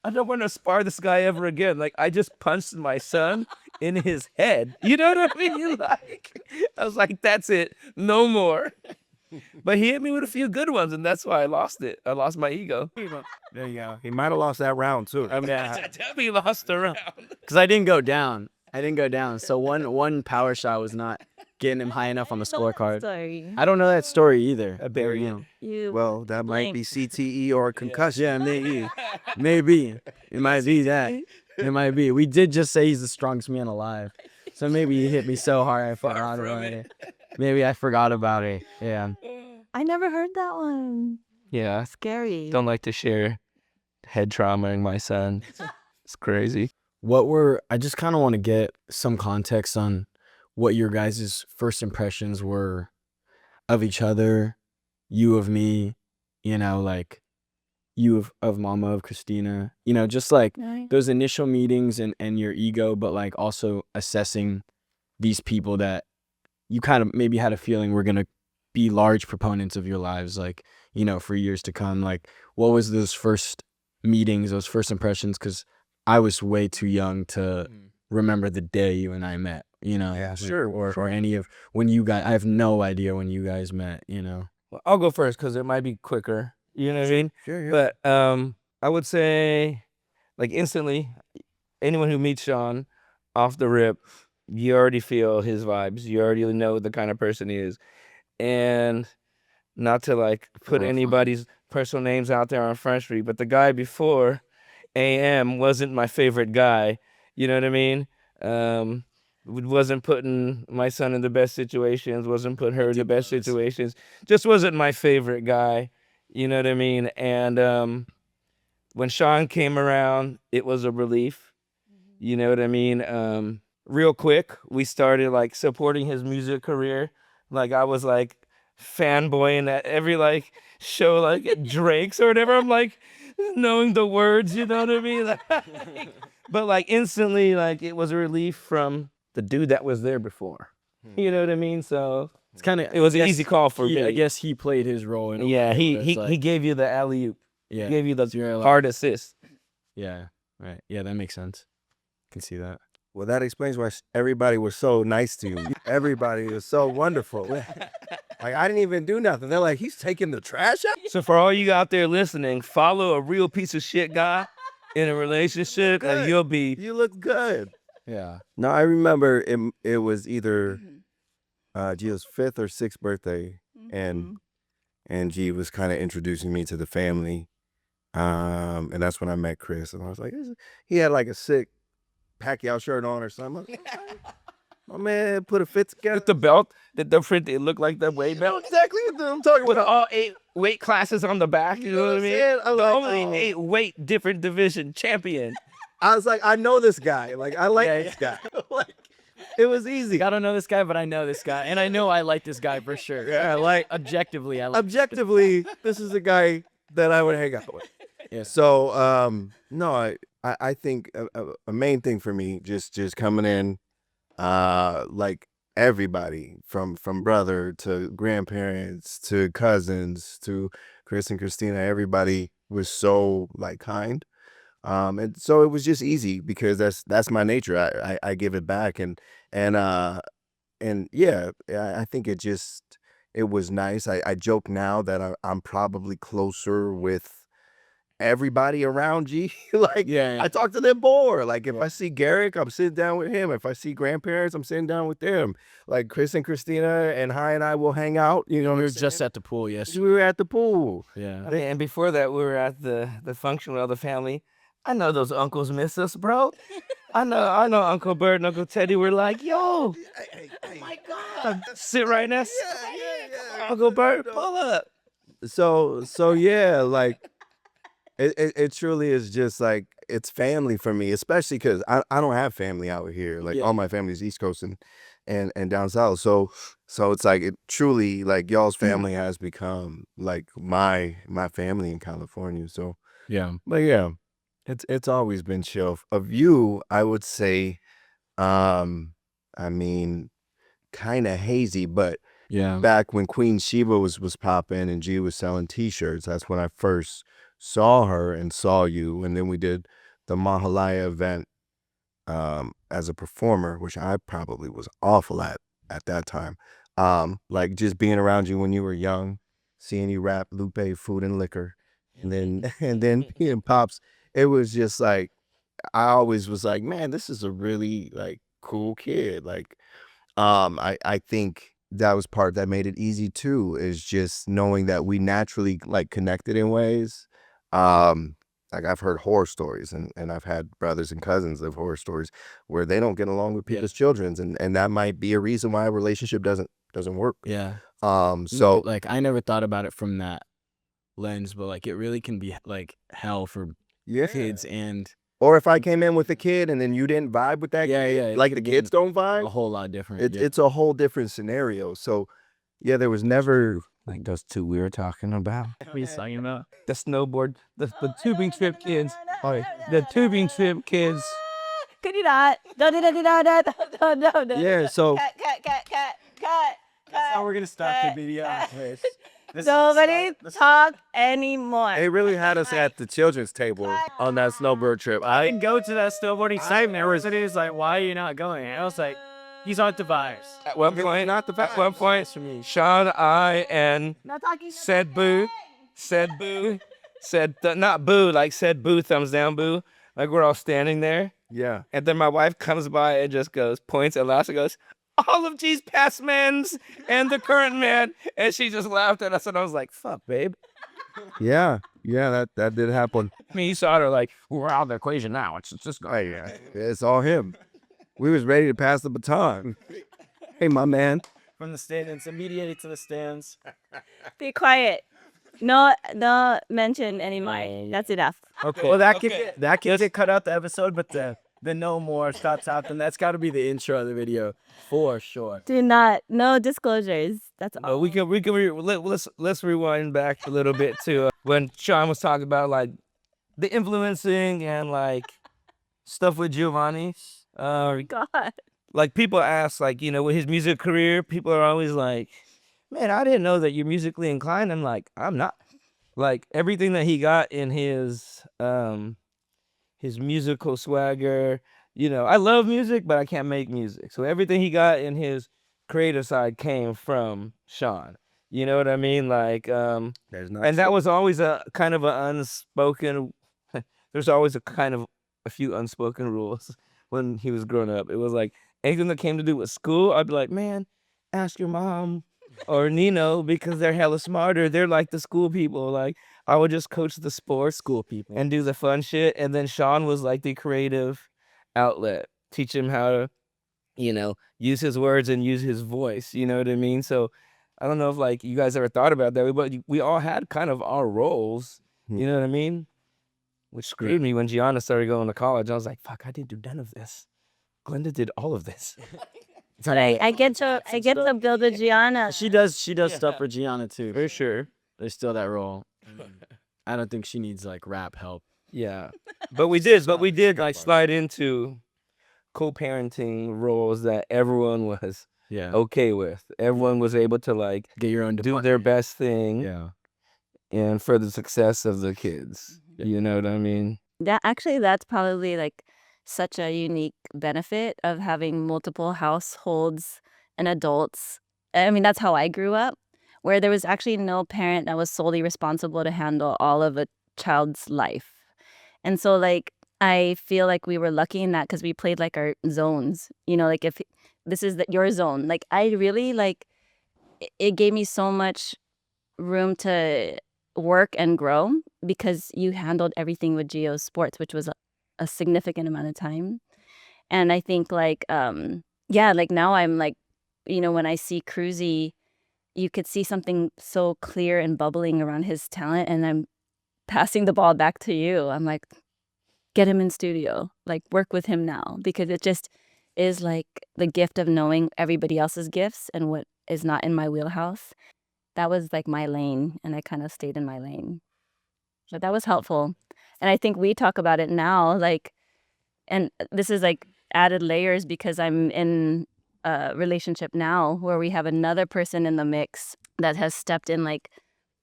I don't want to spar this guy ever again. Like I just punched my son in his head. You know what I mean? Like I was like, that's it, no more. But he hit me with a few good ones, and that's why I lost it. I lost my ego. There you go. He might have lost that round too. I definitely lost the round. Because I didn't go down. So one power shot was not getting him high enough on the scorecard. Sorry. I don't know that story either. I buried You know. You. Well, that might be CTE or a concussion. Yeah, maybe. It might be that. It might be. We did just say he's the strongest man alive. So maybe he hit me so hard I forgot about it. Maybe I forgot about it. Yeah. I never heard that one. Yeah, Scary. don't like to share head traumaing my son. It's crazy. I just kind of want to get some context on what your guys' first impressions were of each other, you of me, like you of Mama, of Christina, just like Right. those initial meetings and your ego, but like also assessing these people that you kind of maybe had a feeling were going to be large proponents of your lives, like, for years to come. Like, what was those first meetings, those first impressions? Because I was way too young to remember the day you and I met, Yeah, like, sure, or any of when you guys, I have no idea when you guys met, Well, I'll go first because it might be quicker. You know what I mean? Sure, yeah. But I would say, like instantly, anyone who meets Sean off the rip, you already feel his vibes. You already know the kind of person he is, and not to like put anybody's personal names out there on Front Street, but the guy before AM wasn't my favorite guy. You know what I mean? wasn't putting my son in the best situations, wasn't putting her in the best those. situations. Just wasn't my favorite guy. You know what I mean? And when Sean came around, it was a relief. You know what I mean? Real quick, we started like supporting his music career. Like I was like fanboying at every like show, like at Drake's or whatever. I'm like knowing the words, you know what I mean? But like instantly, like it was a relief from the dude that was there before. You know what I mean? So It's kind of it was an easy call for me. I guess he played his role in. Yeah, he where it's he gave you the alley oop. Yeah, He gave you so you're the like- hard assist. Yeah, right. Yeah, that makes sense. Can see that. Well, that explains why everybody was so nice to you. Everybody was so wonderful. Like, I didn't even do nothing. They're like, he's taking the trash out? So for all you out there listening, follow a real piece of shit guy in a relationship, and you'll be. You look good. Yeah. No, I remember it was either Gio's 5th or 6th birthday, and G was kind of introducing me to the family. And that's when I met Chris, and I was like, he had like a sick Pacquiao shirt on or something. My man put a fit together. With the belt, the different, it looked like the weight belt. Exactly what I'm talking With about. all 8 weight classes on the back, you know what I mean? I'm The like, only oh. 8 weight different division champion. I was like, I know this guy. Like, I like this guy. Like, it was easy. I don't know this guy, but I know this guy, and I know I like this guy for sure. Yeah, like Objectively, I like. objectively, this is a guy that I would hang out with. Yeah. So, no, I think a main thing for me, just coming in, like everybody from brother to grandparents to cousins to Chris and Christina, everybody was so like kind. And so it was just easy because that's my nature. I give it back and yeah, I think it was nice. I joke now that I'm probably closer with everybody around G. Like, Yeah. I talk to them more. Like, if I see Garrick, I'm sitting down with him. If I see grandparents, I'm sitting down with them. Like, Chris and Christina and Hi and I will hang out. You know, We what were I'm just saying? at the pool yesterday. We were at the pool. Yeah. And before that, we were at the function with all the family. I know those uncles miss us, bro. I know Uncle Bert and Uncle Teddy were like, yo, oh my God. Sit right next to Uncle Bert, pull up. So yeah, like it truly is just like it's family for me, especially because I don't have family out here. Like Yeah. all my family's East Coast and down south. So it's like it truly like y'all's family has become like my family in California. So Yeah. but yeah, it's always been chill. Of you, I would say, I mean, kind of hazy, but Yeah. back when Queen Sheba was popping and G was selling T-shirts, that's when I first saw her and saw you, and then we did the Mahalaya event as a performer, which I probably was awful at that time. Like just being around you when you were young, seeing you rap Lupe, Food and Liquor, and then being Pops, it was just like I always was like, man, this is a really like cool kid. Like I think that was part that made it easy too, is just knowing that we naturally like connected in ways. Like I've heard horror stories and I've had brothers and cousins of horror stories where they don't get along with people's children's and that might be a reason why a relationship doesn't work. Yeah. So like I never thought about it from that lens, but like it really can be like hell for yeah. kids and Or if I came in with a kid and then you didn't vibe with that kid, yeah, it like could the be kids don't vibe, a whole lot different. it's a whole different scenario. So yeah, there was never Like those two we were talking about. What are you talking about? The snowboard, the tubing trip kids. Oh, the tubing trip kids. Could you not? No. yeah. So Cut. That's how we're gonna start the video. Nobody talk anymore. they really had us at the children's table on that snowboard trip. I didn't go to that snowboarding site. There was it was like, why are you not going? And I was like, these aren't the vibes. At one point, not the at one point, Sean, I, and Not talking. said boo, not boo, like said boo, thumbs down boo. Like we're all standing there. Yeah. And then my wife comes by and just goes, points and laughs and goes, all of G's past mans and the current man. And she just laughed at us and I was like, fuck, babe. Yeah. Yeah, that did happen. I mean, you saw her like, we're out of the equation now. It's just Hey, yeah, it's all him. We was ready to pass the baton. Hey, my man. From the stands, immediately to the stands. Be quiet. No mention anymore. That's enough. Okay. Well, that can get cut out the episode, but the no more stops out. Then that's got to be the intro of the video for sure. Do not. No disclosures. That's all. We can let's rewind back a little bit to when Sean was talking about like the influencing and like stuff with Giovanni. God. Like people ask, like, you know, with his music career, people are always like, man, I didn't know that you're musically inclined. I'm like, I'm not. Like everything that he got in his musical swagger, you know, I love music, but I can't make music. So everything he got in his creative side came from Sean. You know what I mean? Like, and that was always a kind of an unspoken. There's always a few unspoken rules when he was growing up. It was like anything that came to do with school, I'd be like, man, ask your mom or Nino because they're hella smarter. They're like the school people. Like I would just coach the sports School people. and do the fun shit. And then Sean was like the creative outlet, teach him how to, you know, use his words and use his voice. You know what I mean? So I don't know if like you guys ever thought about that, but we all had kind of our roles. You know what I mean? Which screwed me when Gianna started going to college. I was like, fuck, I didn't do none of this. Glenda did all of this. But I get to build a Gianna. She does stuff for Gianna too. For sure. There's still that role. I don't think she needs like rap help. Yeah. But we did like slide into co-parenting roles that everyone was Yeah. okay with. Everyone was able to like Get your own do their best thing Yeah. and for the success of the kids. You know what I mean? That's probably like such a unique benefit of having multiple households and adults. I mean, that's how I grew up, where there was actually no parent that was solely responsible to handle all of a child's life. And so like I feel like we were lucky in that because we played like our zones. You know, like if this is your zone, like I really like it gave me so much room to work and grow because you handled everything with Geo's sports, which was a significant amount of time. And I think like like now I'm like, you know, when I see Cruzy, you could see something so clear and bubbling around his talent, and I'm passing the ball back to you. I'm like, get him in studio, like work with him now, because it just is like the gift of knowing everybody else's gifts and what is not in my wheelhouse. That was like my lane, and I kind of stayed in my lane. So that was helpful. And I think we talk about it now, like, and this is like added layers because I'm in a relationship now where we have another person in the mix that has stepped in like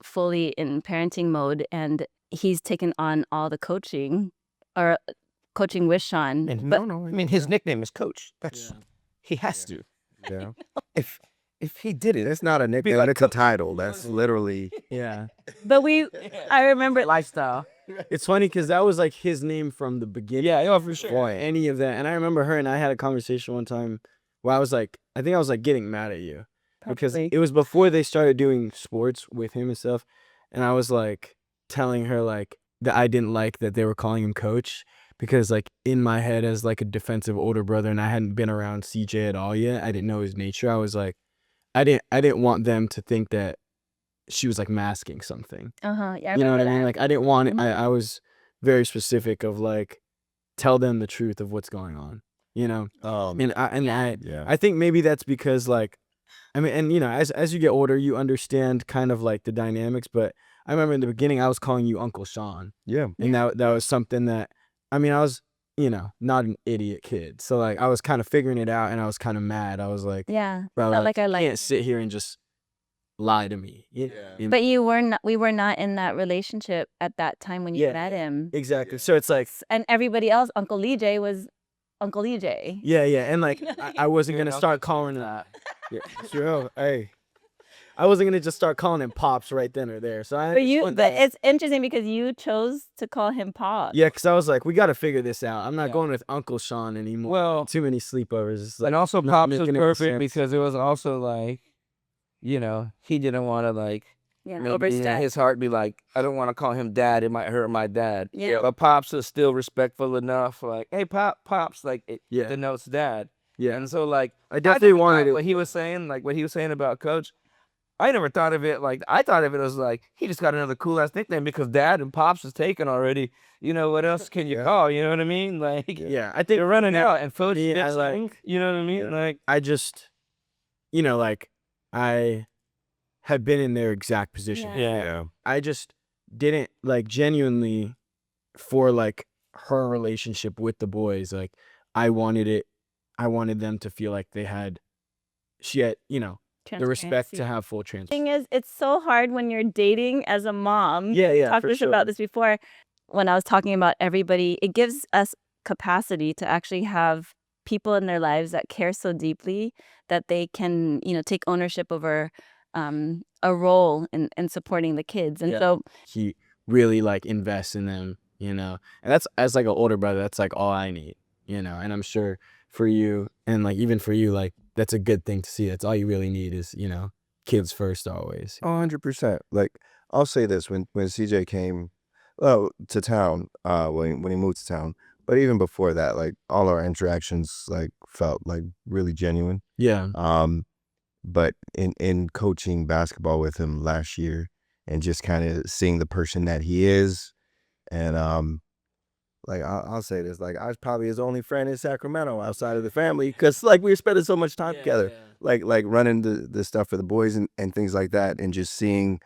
fully in parenting mode, and he's taken on all the coaching or coaching with Sean. And but I mean, his nickname is Coach. That's he has to. Yeah. If he did it, That's not a nickname. It's a title. That's literally. Yeah. but I remember Lifestyle. It's funny because that was like his name from the beginning. yeah, for sure. Boy, any of that. And I remember her and I had a conversation one time where I was like, I think I was like getting mad at you because Probably. it was before they started doing sports with him and stuff. And I was like telling her like that I didn't like that they were calling him coach because like in my head as like a defensive older brother, and I hadn't been around CJ at all yet. I didn't know his nature. I was like, I didn't want them to think that she was like masking something. yeah, You know what I mean? that. Like I didn't want it. I was very specific of like tell them the truth of what's going on. You know? Yeah. I think maybe that's because like I mean, and you know, as you get older, you understand kind of like the dynamics, but I remember in the beginning I was calling you Uncle Sean. Yeah. And that was something that I mean, I was, you know, not an idiot kid. So like I was kind of figuring it out and I was kind of mad. I was like, Yeah, bro, felt like I you liked. can't sit here and just lie to me. But we were not in that relationship at that time when you Yeah. met him. Exactly. So it's like And everybody else, Uncle EJ was Uncle EJ. yeah, and like I wasn't gonna start calling that. Yeah. Sure. Hey. I wasn't gonna just start calling him Pops right then or there. So I But it's interesting because you chose to call him Pop. yeah, because I was like, we got to figure this out. I'm not Yeah. going with Uncle Sean anymore. Well, Too many sleepovers. It's like, and also not Pops was making any perfect sense. because it was also like, you know, he didn't want to like Yeah, Maybe overstep. his heart be like, I don't want to call him dad. It might hurt my dad. Yeah. But Pops is still respectful enough. Like, hey, Pops, like it Yeah. denotes dad. Yeah. And so like, I definitely think wanted about it. what he was saying, like what he was saying about Coach. I never thought of it like I thought of it as like he just got another cool ass nickname because Dad and Pops is taken already. You know what else can you call? You know what I mean? Like Yeah, I think you're running out and Coach me, I is like- you know what I mean? Like I just, like I had been in their exact position. yeah. I just didn't like genuinely for like her relationship with the boys. Like I wanted them to feel like she had, the respect to have full transparency. Thing is, it's so hard when you're dating as a mom. Yeah, Talked for to us sure. about this before. When I was talking about everybody, it gives us capacity to actually have people in their lives that care so deeply that they can, take ownership over a role in supporting the kids. And Yeah. so He really like invests in them, and that's as like an older brother, that's like all I need, and I'm sure for you and like even for you, like that's a good thing to see. That's all you really need is, kids first always. 100%. Like I'll say this: when CJ came, to town, when he moved to town, but even before that, like all our interactions like felt like really genuine. Yeah. But in coaching basketball with him last year and just kind of seeing the person that he is, and like I'll say this, like I was probably his only friend in Sacramento outside of the family because like we were spending so much time together, like running the stuff for the boys and things like that, and just seeing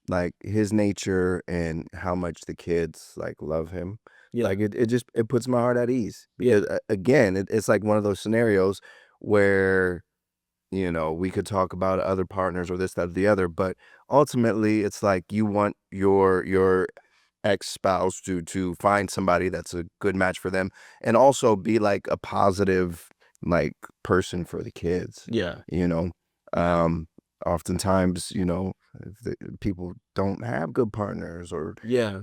like his nature and how much the kids like love him. Yeah. Like it puts my heart at ease Yeah. because again it's like one of those scenarios where we could talk about other partners or this, that, or the other, but ultimately it's like you want your ex-spouse to find somebody that's a good match for them and also be like a positive like person for the kids. Yeah. Oftentimes, if people don't have good partners or Yeah.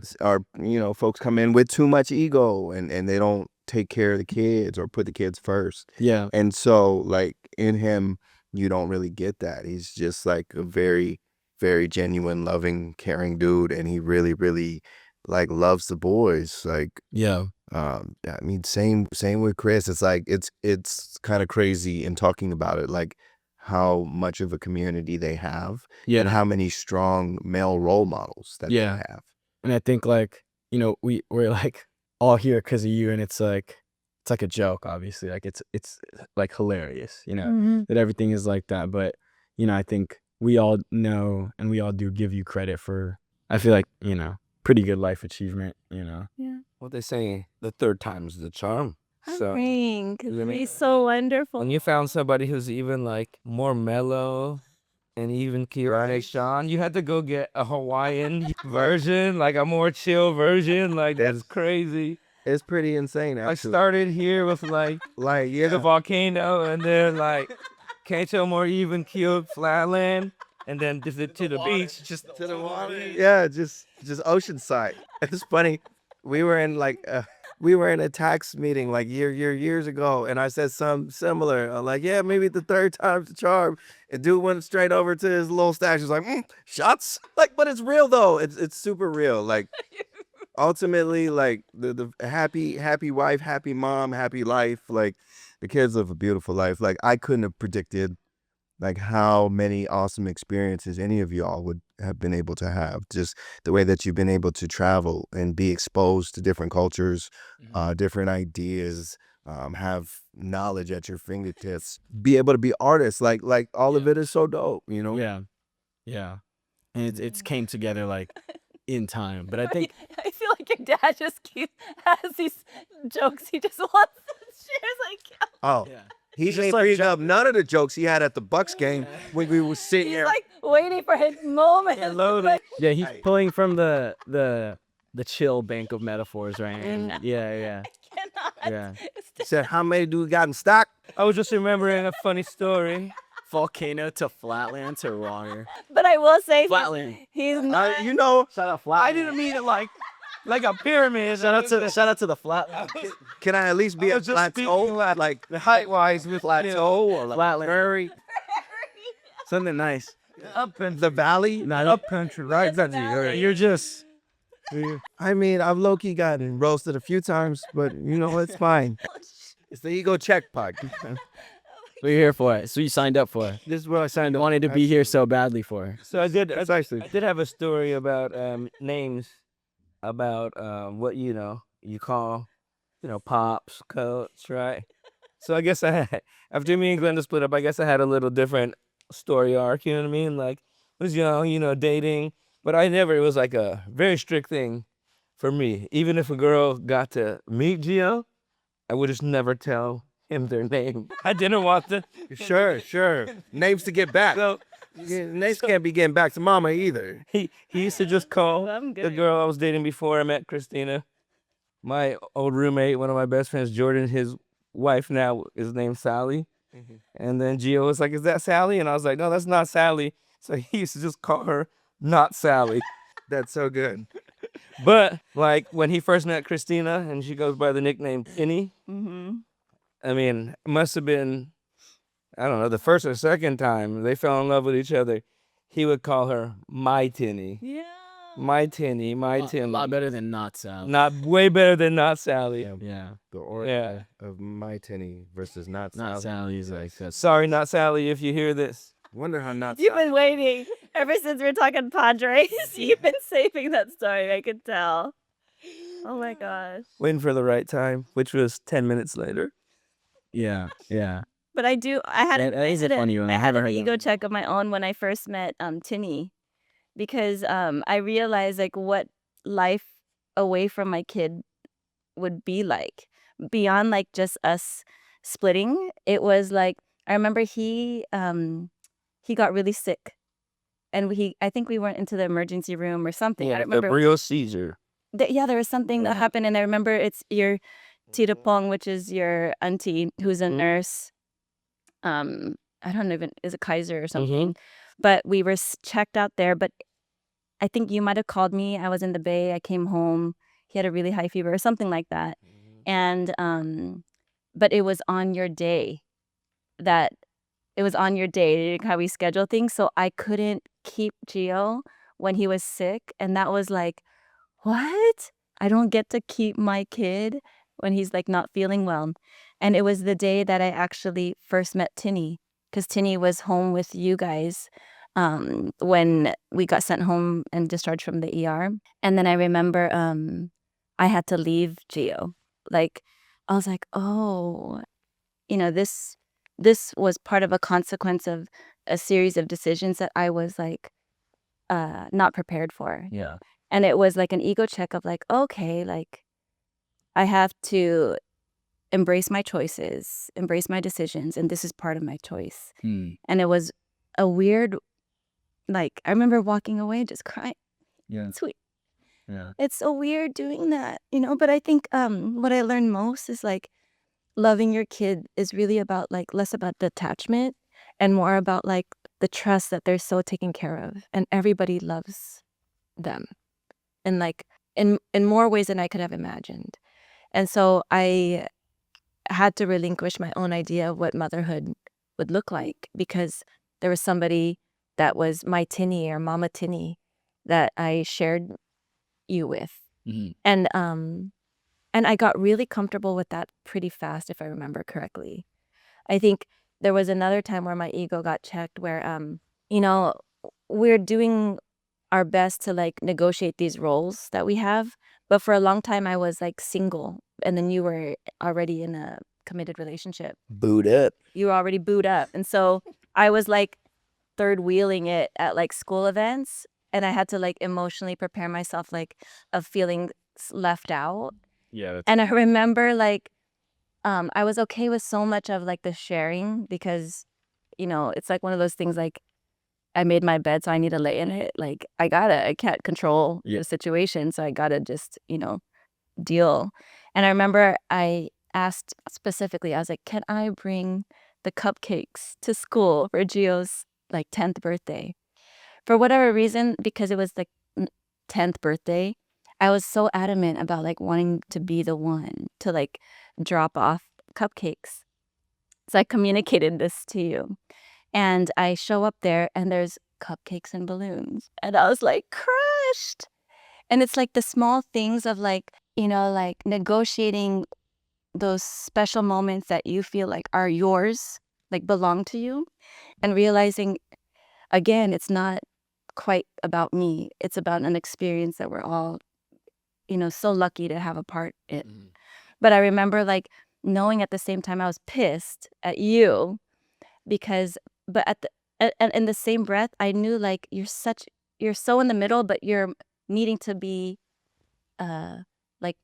folks come in with too much ego and they don't take care of the kids or put the kids first. Yeah. And so like in him, you don't really get that. He's just like a very, very genuine, loving, caring dude. And he really, really like loves the boys. Like, Yeah. I mean, same with Chris. It's like, it's kind of crazy in talking about it, like how much of a community they have Yeah. and how many strong male role models that they Yeah. have. And I think like, we're like all here because of you, and it's like a joke, obviously. Like it's like hilarious, that everything is like that. But, I think we all know and we all do give you credit for, I feel like, pretty good life achievement, yeah. What they say, the third time's the charm. I'm So praying because you know what I mean? he's so wonderful. when you found somebody who's even like more mellow and even Kirane Sean, you had to go get a Hawaiian version, like a more chill version. Like that's crazy. It's pretty insane, I actually. started here with like the volcano, and then like Kanto more even keeled flatland, and then just to the beach, just To the water. Yeah, just Oceanside. It's funny. We were in a tax meeting like years ago, and I said something similar. I'm like, yeah, maybe the third time's the charm. And dude went straight over to his little stash. He's like, shots? Like, but it's real though. It's super real. Like, ultimately, like the happy wife, happy mom, happy life. Like, the kids live a beautiful life. Like, I couldn't have predicted like how many awesome experiences any of y'all would have been able to have. Just the way that you've been able to travel and be exposed to different cultures, different ideas, have knowledge at your fingertips, be able to be artists. Like all of it is so dope, Yeah. Yeah. And it's came together like in time. But I think I feel like your dad just has these jokes he just wants to share. Like, Oh, yeah. he's just just like bringing up none of the jokes he had at the Bucks game when we were sitting he's there. like waiting for his moment. Like, Yeah, he's pulling from the chill bank of metaphors, right? Mm. Yeah. cannot. Yeah. He said, how many do we got in stock? I was just remembering a funny story. Volcano to flatland to water. But I will say Flatland. he's not. Shout out flatland. I didn't mean it like a pyramid. Shout out to the flatland. Can I at least be I a was just speaking plateau? Like height wise with plateau or like Flatland. prairie? Something nice. Up and The valley? Not up country, right? That's You're just. I mean, I've low-key gotten roasted a few times, but you know, it's fine. It's the ego check part. So you're here for it. So you signed up for it. This is what I signed up. Wanted to be here so badly for. So I did. Precisely. I did have a story about names, about what you call pops, coach, right? So I guess I had, after me and Glenda split up, I guess I had a little different story arc. You know what I mean? Like was young, dating, but it was like a very strict thing for me. Even if a girl got to meet Gio, I would just never tell him their name. I didn't want to. Sure. Names to get back. So Names can't be getting back to mama either. he used to just call I'm the good. girl I was dating before I met Christina. My old roommate, one of my best friends, Jordan, his wife now is named Sally. And then Gio was like, "Is that Sally?" And I was like, "No, that's not Sally." So he used to just call her not Sally. That's so good. But like when he first met Christina and she goes by the nickname Tinny, Mm-hmm. I mean, it must have been, I don't know, the first or second time they fell in love with each other. He would call her my Tinny. Yeah. My Tinny, my A Tinny. lot better than not Sal. Not way better than not Sally. Yeah. The origin Yeah. of my tinny versus not Not Sally. Sally's like that's. Sorry, not Sally, if you hear this. Wonder how not You've Sally. been waiting ever since we're talking Padres. You've been saving that story. I could tell. Oh my gosh. Waiting for the right time, which was 10 minutes later. Yeah. But I had That is a funny one. I I had haven't an heard that ego one. check of my own when I first met Tinny, because I realized like what life away from my kid would be like beyond like just us splitting. It was like I remember he got really sick, and I think we went into the emergency room or something. I don't the remember. real Caesar. Yeah, there was something that happened, and I remember it's your Tita Pong, which is your auntie, who's a nurse. I don't even, is it Kaiser or something? But we were checked out there. But I think you might have called me. I was in the Bay. I came home. He had a really high fever or something like that. And but it was on your day how we schedule things. So I couldn't keep Gio when he was sick, and that was like, what? I don't get to keep my kid when he's like not feeling well. And it was the day that I actually first met Tinny, because Tinny was home with you guys when we got sent home and discharged from the ER. And then I remember I had to leave Gio. Like I was like, oh, this was part of a consequence of a series of decisions that I was like not prepared for. Yeah. And it was like an ego check of like, okay, like I have to embrace my choices, embrace my decisions, and this is part of my choice. And it was a weird, like, I remember walking away just crying. Yeah. Sweet. Yeah. It's so weird doing that, but I think what I learned most is like loving your kid is really about like less about detachment and more about like the trust that they're so taken care of and everybody loves them. And like in more ways than I could have imagined. And so I had to relinquish my own idea of what motherhood would look like, because there was somebody that was my Tinny or Mama Tinny that I shared you with. And I got really comfortable with that pretty fast, if I remember correctly. I think there was another time where my ego got checked where we're doing our best to like negotiate these roles that we have, but for a long time I was like single, and then you were already in a committed relationship. Boot up. You were already booed up, and so I was like third wheeling it at like school events, and I had to like emotionally prepare myself like of feeling left out. Yeah. And I remember like I was okay with so much of like the sharing, because it's like one of those things like I made my bed, so I need to lay in it. Like I can't control the situation, so I gotta just, deal. And I remember I asked specifically, I was like, can I bring the cupcakes to school for Gio's like 10th birthday? For whatever reason, because it was the 10th birthday, I was so adamant about like wanting to be the one to like drop off cupcakes. So I communicated this to you. And I show up there, and there's cupcakes and balloons. And I was like crushed. And it's like the small things of like, like negotiating those special moments that you feel like are yours, like belong to you, and realizing again, it's not quite about me. It's about an experience that we're all, so lucky to have a part in. But I remember like knowing at the same time I was pissed at you because, but at the, and in the same breath, I knew like you're so in the middle, but you're needing to be like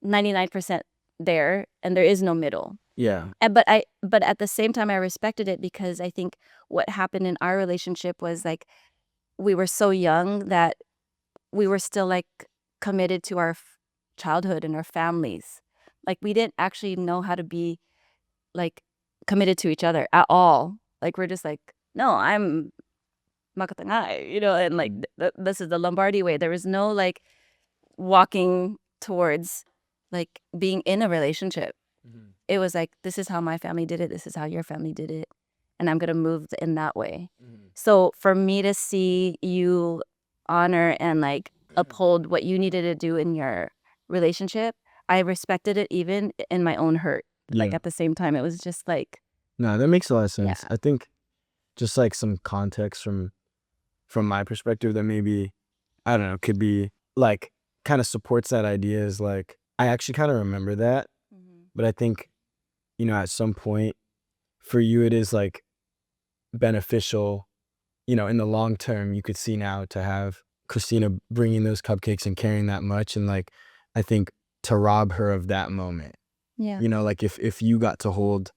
99% there, and there is no middle. Yeah. But at the same time I respected it because I think what happened in our relationship was like we were so young that we were still like committed to our childhood and our families. Like we didn't actually know how to be like committed to each other at all. Like we're just like, no, I'm Makatangay, and like this is the Lombardi way. There was no like walking towards like being in a relationship. It was like, this is how my family did it. This is how your family did it. And I'm going to move in that way. So for me to see you honor and like uphold what you needed to do in your relationship, I respected it even in my own hurt. Like Yeah. at the same time, it was just like, No, that makes a lot of sense. Yeah. I think just like some context from my perspective that maybe, I don't know, could be like kind of supports that idea is like, I actually kind of remember that, but I think, at some point for you, it is like beneficial, in the long term, you could see now to have Christina bringing those cupcakes and caring that much. And like, I think to rob her of that moment, yeah. like if you got to hold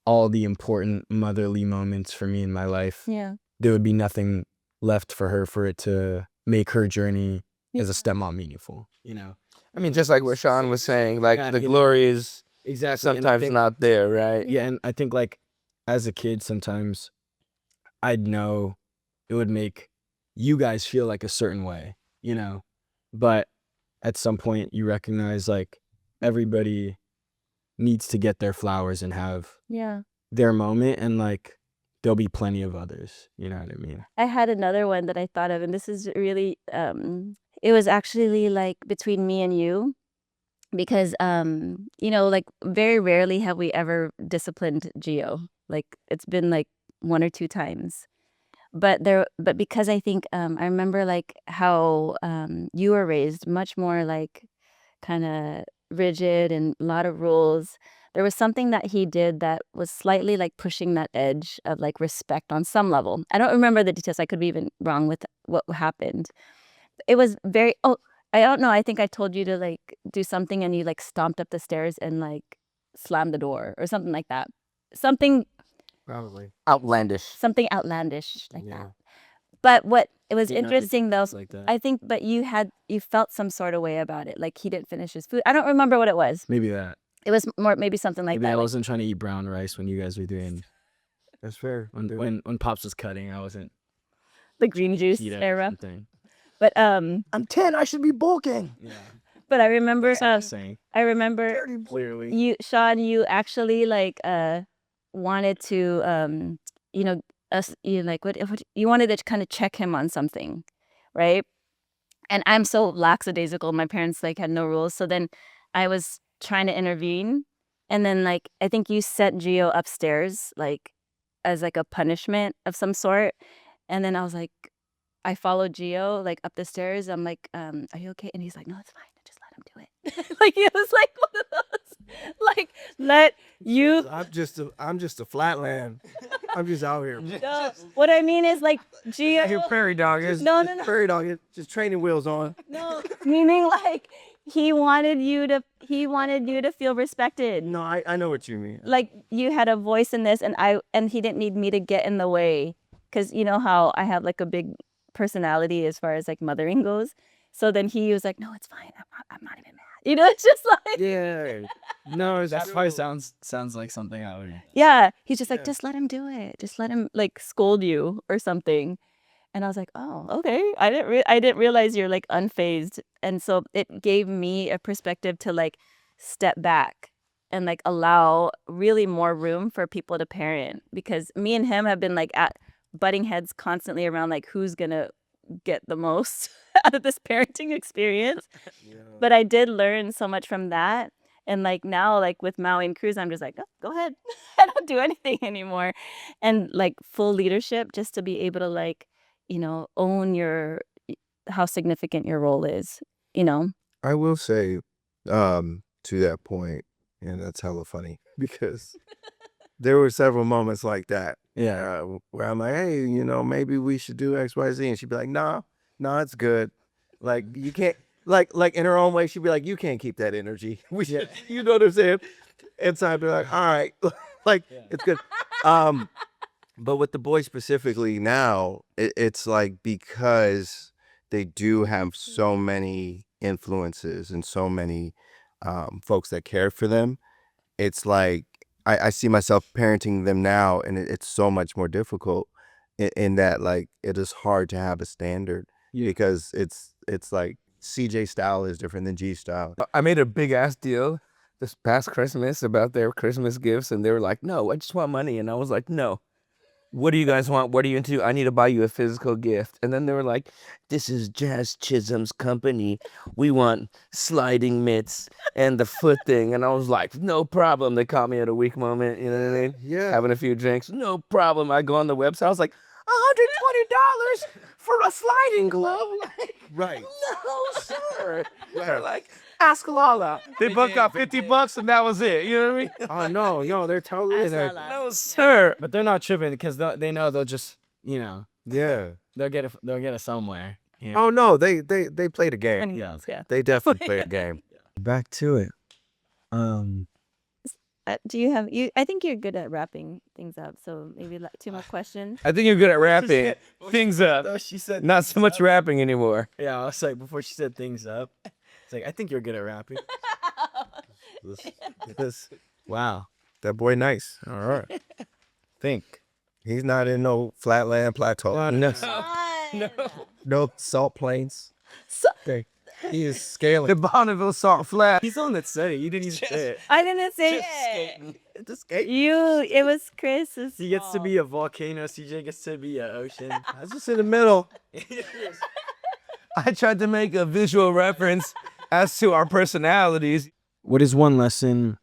all the important motherly moments for me in my life, Yeah. there would be nothing left for her for it to make her journey as a Yeah. stepmom meaningful, I mean, just like what Sean was saying, like Yeah, the glory is exactly. And I sometimes think- not there, right? Yeah, and I think like as a kid, sometimes I'd know it would make you guys feel like a certain way, but at some point you recognize like everybody needs to get their flowers and have Yeah. their moment, and like there'll be plenty of others. You know what I mean? I had another one that I thought of, and this is really, it was actually like between me and you. Because like very rarely have we ever disciplined Gio. Like it's been like one or two times. But because I think I remember like how you were raised much more like kind of rigid and a lot of rules. There was something that he did that was slightly like pushing that edge of like respect on some level. I don't remember the details. I could be even wrong with what happened. It was very, I don't know. I think I told you to like do something and you like stomped up the stairs and like slammed the door or something like that. Something Outlandish. outlandish like Yeah. that. But what it was Yeah, no, I think interesting though, it's like that. I think, but you felt some sort of way about it. Like he didn't finish his food. I don't remember what it was. Maybe that. It was more maybe something like Maybe that. I like- wasn't trying to eat brown rice when you guys were doing That's fair. when Pops was cutting. I wasn't the green juice heat up era. something. But I'm 10. I should be bulking. Yeah. but I remember Saying I remember clearly. you, Sean, you actually like wanted to us you like what you wanted to kind of check him on something, right? And I'm so lackadaisical. My parents like had no rules, so then I was trying to intervene, and then like I think you set Gio upstairs like as like a punishment of some sort, and then I was like, I followed Gio like up the stairs. I'm like, are you okay? And he's like, no, it's fine. Just let him do it. Like it was like one of those, like let you. I'm just a flatland. I'm just out here. No, what I mean is like Here Gio. prairie dog is No. prairie dog is just training wheels on. No, meaning like he wanted you to feel respected. No, I know what you mean. Like you had a voice in this, and he didn't need me to get in the way, because you know how I have like a big personality as far as like mothering goes. So then he was like, no, it's fine. I'm not even mad. It's just like Yeah. No, it's That true. probably sounds like something I would. yeah. He's just like, Yeah. just let him do it. Just let him like scold you or something. And I was like, oh, okay. I didn't realize you're like unfazed. And so it gave me a perspective to like step back and like allow really more room for people to parent, because me and him have been like at butting heads constantly around like who's gonna get the most out of this parenting experience. But I did learn so much from that. And like now, like with Maui and Cruise, I'm just like, oh, go ahead. I don't do anything anymore. And like full leadership, just to be able to like, own how significant your role is, I will say, to that point, and that's hella funny because there were several moments like that. Yeah. Where I'm like, hey, maybe we should do X, Y, Z, and she'd be like, no, it's good. Like you can't, like in her own way, she'd be like, you can't keep that energy. We should, you know what I'm saying? And so I'd be like, all right, like it's good. But with the boys specifically now, it's like because they do have so many influences and so many folks that care for them. It's like I see myself parenting them now, and it's so much more difficult in that like it is hard to have a standard because it's like CJ style is different than G style. I made a big ass deal this past Christmas about their Christmas gifts, and they were like, no, I just want money. And I was like, no. What do you guys want? What are you into? I need to buy you a physical gift. And then they were like, this is Jazz Chisholm's company. We want sliding mitts and the foot thing. And I was like, no problem. They caught me at a weak moment. You know what I mean? Yeah. Having a few drinks. No problem. I go on the website. I was like, $120 for a sliding glove? Like, Right. no, sir. They're like, ask Lala. They booked out $50 and that was it. You know what I mean? Oh no, they're totally Ask there. Lala. No, sir. But they're not tripping because they know they'll just, Yeah. they'll get it somewhere. Yeah. Oh no, they play the game. And Yeah. They definitely play a game. Back to it. do you have I think you're good at wrapping things up, so maybe like 2 more questions. I think you're good at wrapping things up. No, she said Not so much rapping anymore. Yeah, I was like, before she said things up, it's like, I think you're good at rapping. Wow. That boy nice. All right. Think. He's not in no flatland plateau. No. No salt plains. So- Okay. He is scaling. The Bonneville Salt Flat. He's the one that said it. You didn't even say it. I didn't say it. Just skate. It was Chris's He gets to fault. be a volcano. CJ gets to be an ocean. I was just in the middle. I tried to make a visual reference as to our personalities. What is one lesson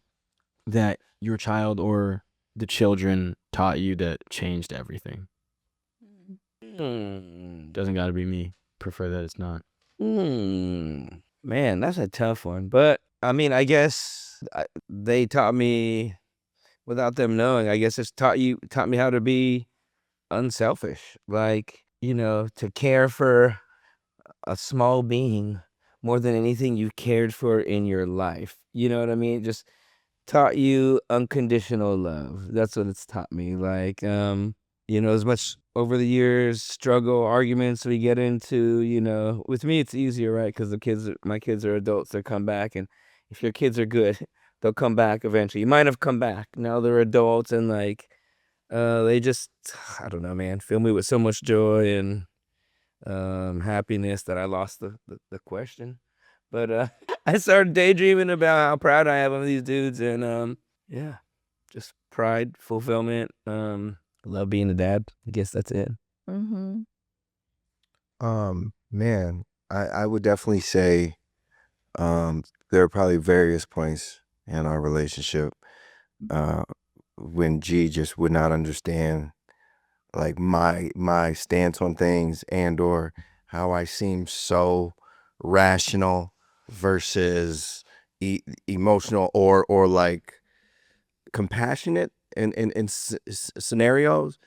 that your child or the children taught you that changed everything? Doesn't got to be me. Prefer that it's not. Man, that's a tough one. But I mean, I guess they taught me, without them knowing, I guess it's taught me how to be unselfish. Like, to care for a small being more than anything you cared for in your life. You know what I mean? Just taught you unconditional love. That's what it's taught me. Like, as much over the years, struggle, arguments we get into, with me, it's easier, right? Because my kids are adults, they come back. And if your kids are good, they'll come back eventually. You might have come back. Now they're adults and like, they just, I don't know, man, fill me with so much joy and happiness that I lost the question. But I started daydreaming about how proud I am of these dudes, and yeah, just pride, fulfillment, love being a dad. I guess that's it. Mm-hmm. Man, I would definitely say there are probably various points in our relationship when G just would not understand like my stance on things and or how I seem so rational versus emotional or like compassionate in scenarios.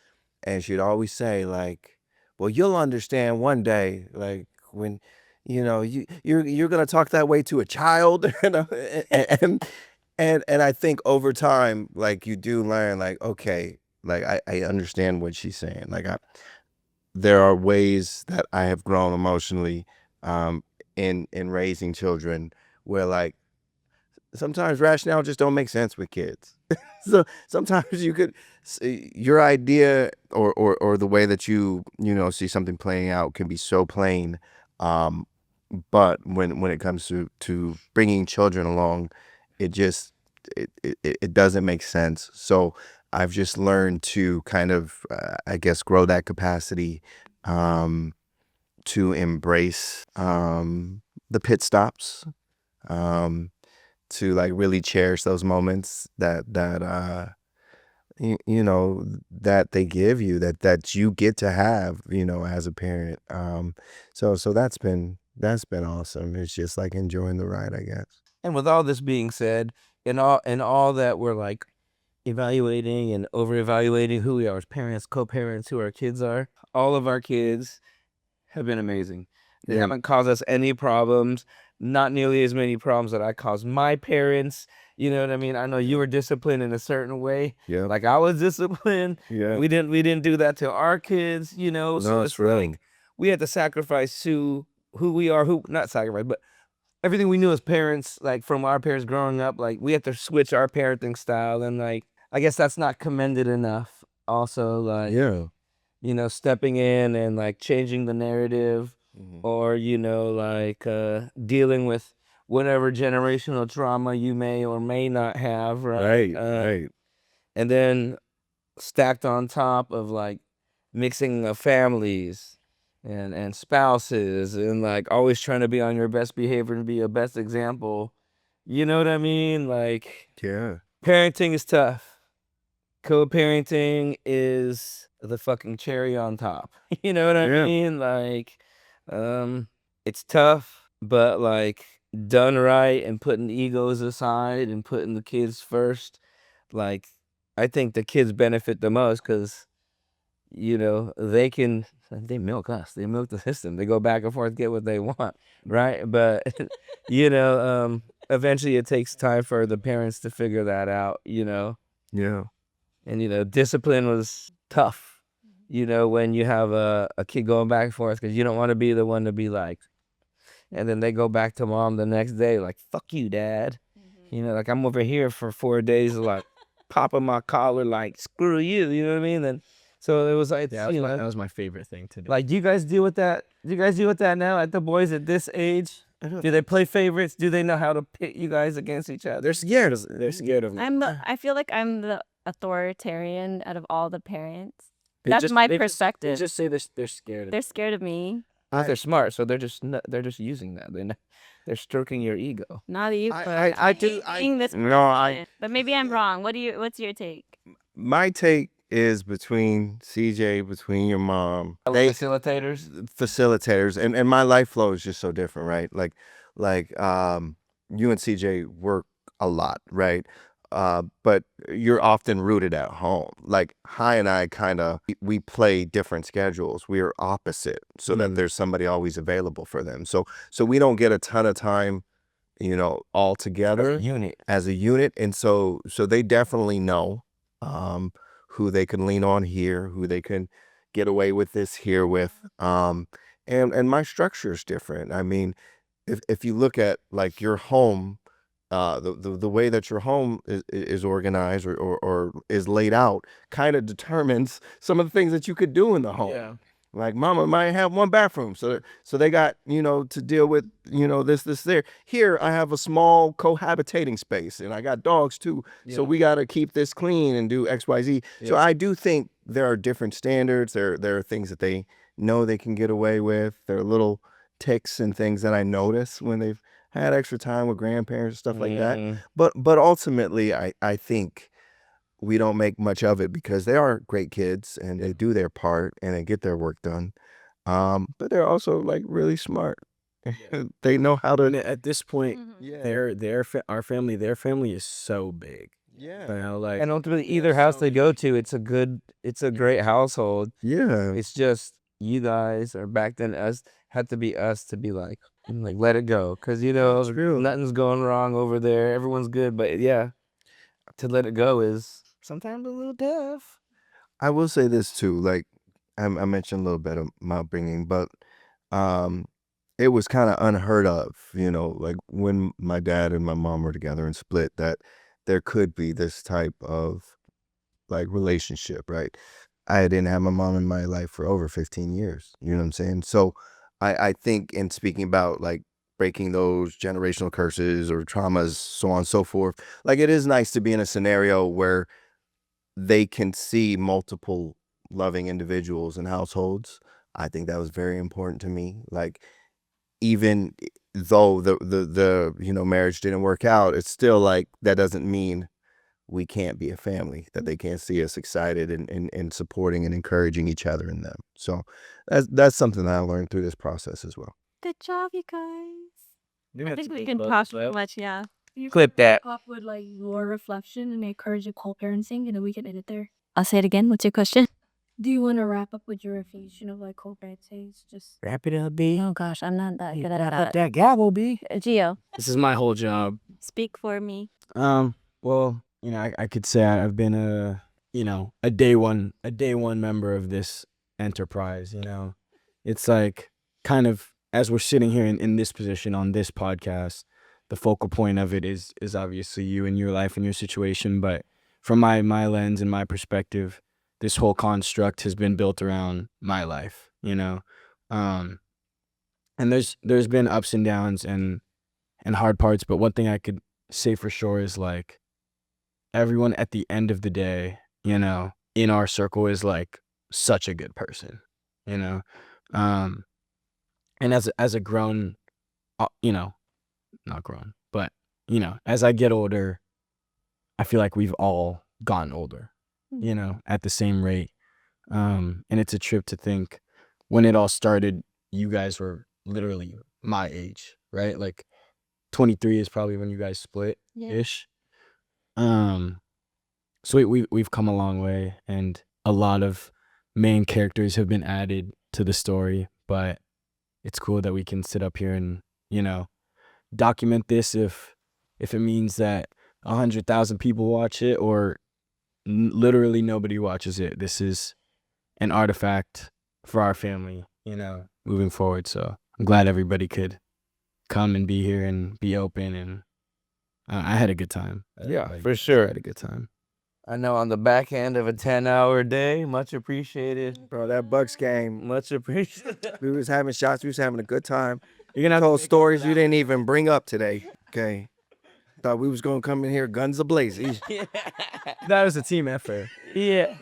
And she'd always say like, well, you'll understand one day, like when you're gonna talk that way to a child. And I think over time, like you do learn like, okay, like I understand what she's saying. Like there are ways that I have grown emotionally in raising children where like sometimes rationale just don't make sense with kids. So sometimes you could your idea or the way that you see something playing out can be so plain, but when it comes to bringing children along, it just it doesn't make sense. So I've just learned to kind of, I guess, grow that capacity, to embrace the pit stops, to like really cherish those moments that they give you, that you get to have, as a parent. So that's been awesome. It's just like enjoying the ride, I guess. And with all this being said, and all that we're like evaluating and over evaluating who we are as parents, co-parents, who our kids are, all of our kids have been amazing. They Yeah. haven't caused us any problems, not nearly as many problems that I caused my parents. You know what I mean? I know you were disciplined in a certain way, Yeah. like I was disciplined. Yeah. We didn't do that to our kids, so No, it's it's right. like we had to sacrifice who we are, who not sacrifice, but everything we knew as parents, like from our parents growing up, like we had to switch our parenting style, and like I guess that's not commended enough. Also, like Yeah. stepping in and like changing the narrative, or like dealing with whatever generational trauma you may or may not have, right? Right. And then stacked on top of like mixing of families and spouses, and like always trying to be on your best behavior and be your best example. You know what I mean? Like Yeah. parenting is tough. Co-parenting is the fucking cherry on top. You know what I Yeah. mean? Like, it's tough, but like done right and putting egos aside and putting the kids first, like I think the kids benefit the most because they milk us, they milk the system, they go back and forth, get what they want, right? But eventually it takes time for the parents to figure that out. Yeah. And discipline was tough, when you have a kid going back and forth because you don't want to be the one to be like, and then they go back to mom the next day like, fuck you, dad. Like I'm over here for 4 days like popping my collar like, screw you, you know what I mean? And so it was like, Yeah, that was my favorite thing to do. like, do you guys deal with that? Do you guys deal with that now at the boys at this age? Do they play favorites? Do they know how to pit you guys against each other? They're scared. They're scared of me. I feel like I'm the authoritarian out of all the parents. They That's just- my they just- perspective. They just say they're scared of They're scared of me. But they're smart, so they're just using that. They're stroking your ego. Not you. I do. But maybe I'm wrong. What's your take? My take is between CJ, between your mom. Facilitators. Facilitators, and my life flow is just so different, right? Like you and CJ work a lot, right? But you're often rooted at home. Like Hi and I we play different schedules. We are opposite, so that there's somebody always available for them. So we don't get a ton of time, all together Unit. as a unit. And so they definitely know who they can lean on here, who they can get away with this here with. And my structure is different. I mean, if you look at like your home, the way that your home is organized or is laid out kind of determines some of the things that you could do in the home. Yeah. Like mama might have one bathroom, so they got to deal with this there. Here I have a small cohabitating space, and I got dogs too, so we got to keep this clean and do XYZ. So I do think there are different standards. There are things that they know they can get away with. There are little ticks and things that I notice when they've had extra time with grandparents and stuff like that. But ultimately, I think we don't make much of it because they are great kids and they do their part and they get their work done. But they're also like really smart. They know how And to. at this point, Yeah. their family is so big. Yeah. Like And ultimately, either house they go to, it's a great household. Yeah. It's just you guys, or back then us, had to be us to be like let it go, because True. nothing's going wrong over there. Everyone's good, but to let it go is sometimes a little tough. I will say this too. Like I mentioned a little bit of my upbringing, but it was kind of unheard of, like when my dad and my mom were together and split, that there could be this type of like relationship, right? I didn't have my mom in my life for over 15 years. You know what I'm saying? So I think in speaking about like breaking those generational curses or traumas, so on and so forth, like it is nice to be in a scenario where they can see multiple loving individuals in households. I think that was very important to me. Like, even though the marriage didn't work out, it's still like that doesn't mean we can't be a family, that they can't see us excited and supporting and encouraging each other in them. So that's something that I learned through this process as well. Good job, you guys. I think we can both talk as well. much, yeah. Clip that. Up with like your reflection and encourage a co-parenting, and then we can end it there. I'll say it again. What's your question? Do you want to wrap up with your reflection of like co-parenting? Just Wrap it up, B. Oh gosh, I'm not that good at Wrap up that. that gavel, B. Gio, This is my whole job. speak for me. Well, I could say I've been a day one member of this enterprise. It's like kind of as we're sitting here in this position on this podcast, the focal point of it is obviously you and your life and your situation. But from my lens and my perspective, this whole construct has been built around my life. And there's been ups and downs and hard parts. But one thing I could say for sure is like everyone at the end of the day, in our circle is like such a good person, and as a grown, not grown, but as I get older, I feel like we've all gotten older, at the same rate. And it's a trip to think when it all started, you guys were literally my age, right? Like 23 is probably when you guys split ish. So we've come a long way, and a lot of main characters have been added to the story, but it's cool that we can sit up here and, document this if it means that 100,000 people watch it or literally nobody watches it. This is an artifact for our family, moving forward. So I'm glad everybody could come and be here and be open, and I had a good time. Yeah, for sure. I had a good time. I know on the back end of a 10-hour day, much appreciated. Bro, that Bucks game, Much appreciated. we was having shots. We was having a good time. You're gonna have Told stories you didn't even bring up today. Okay. Thought we was going to come in here guns a-blazing. that was a team effort. Yeah.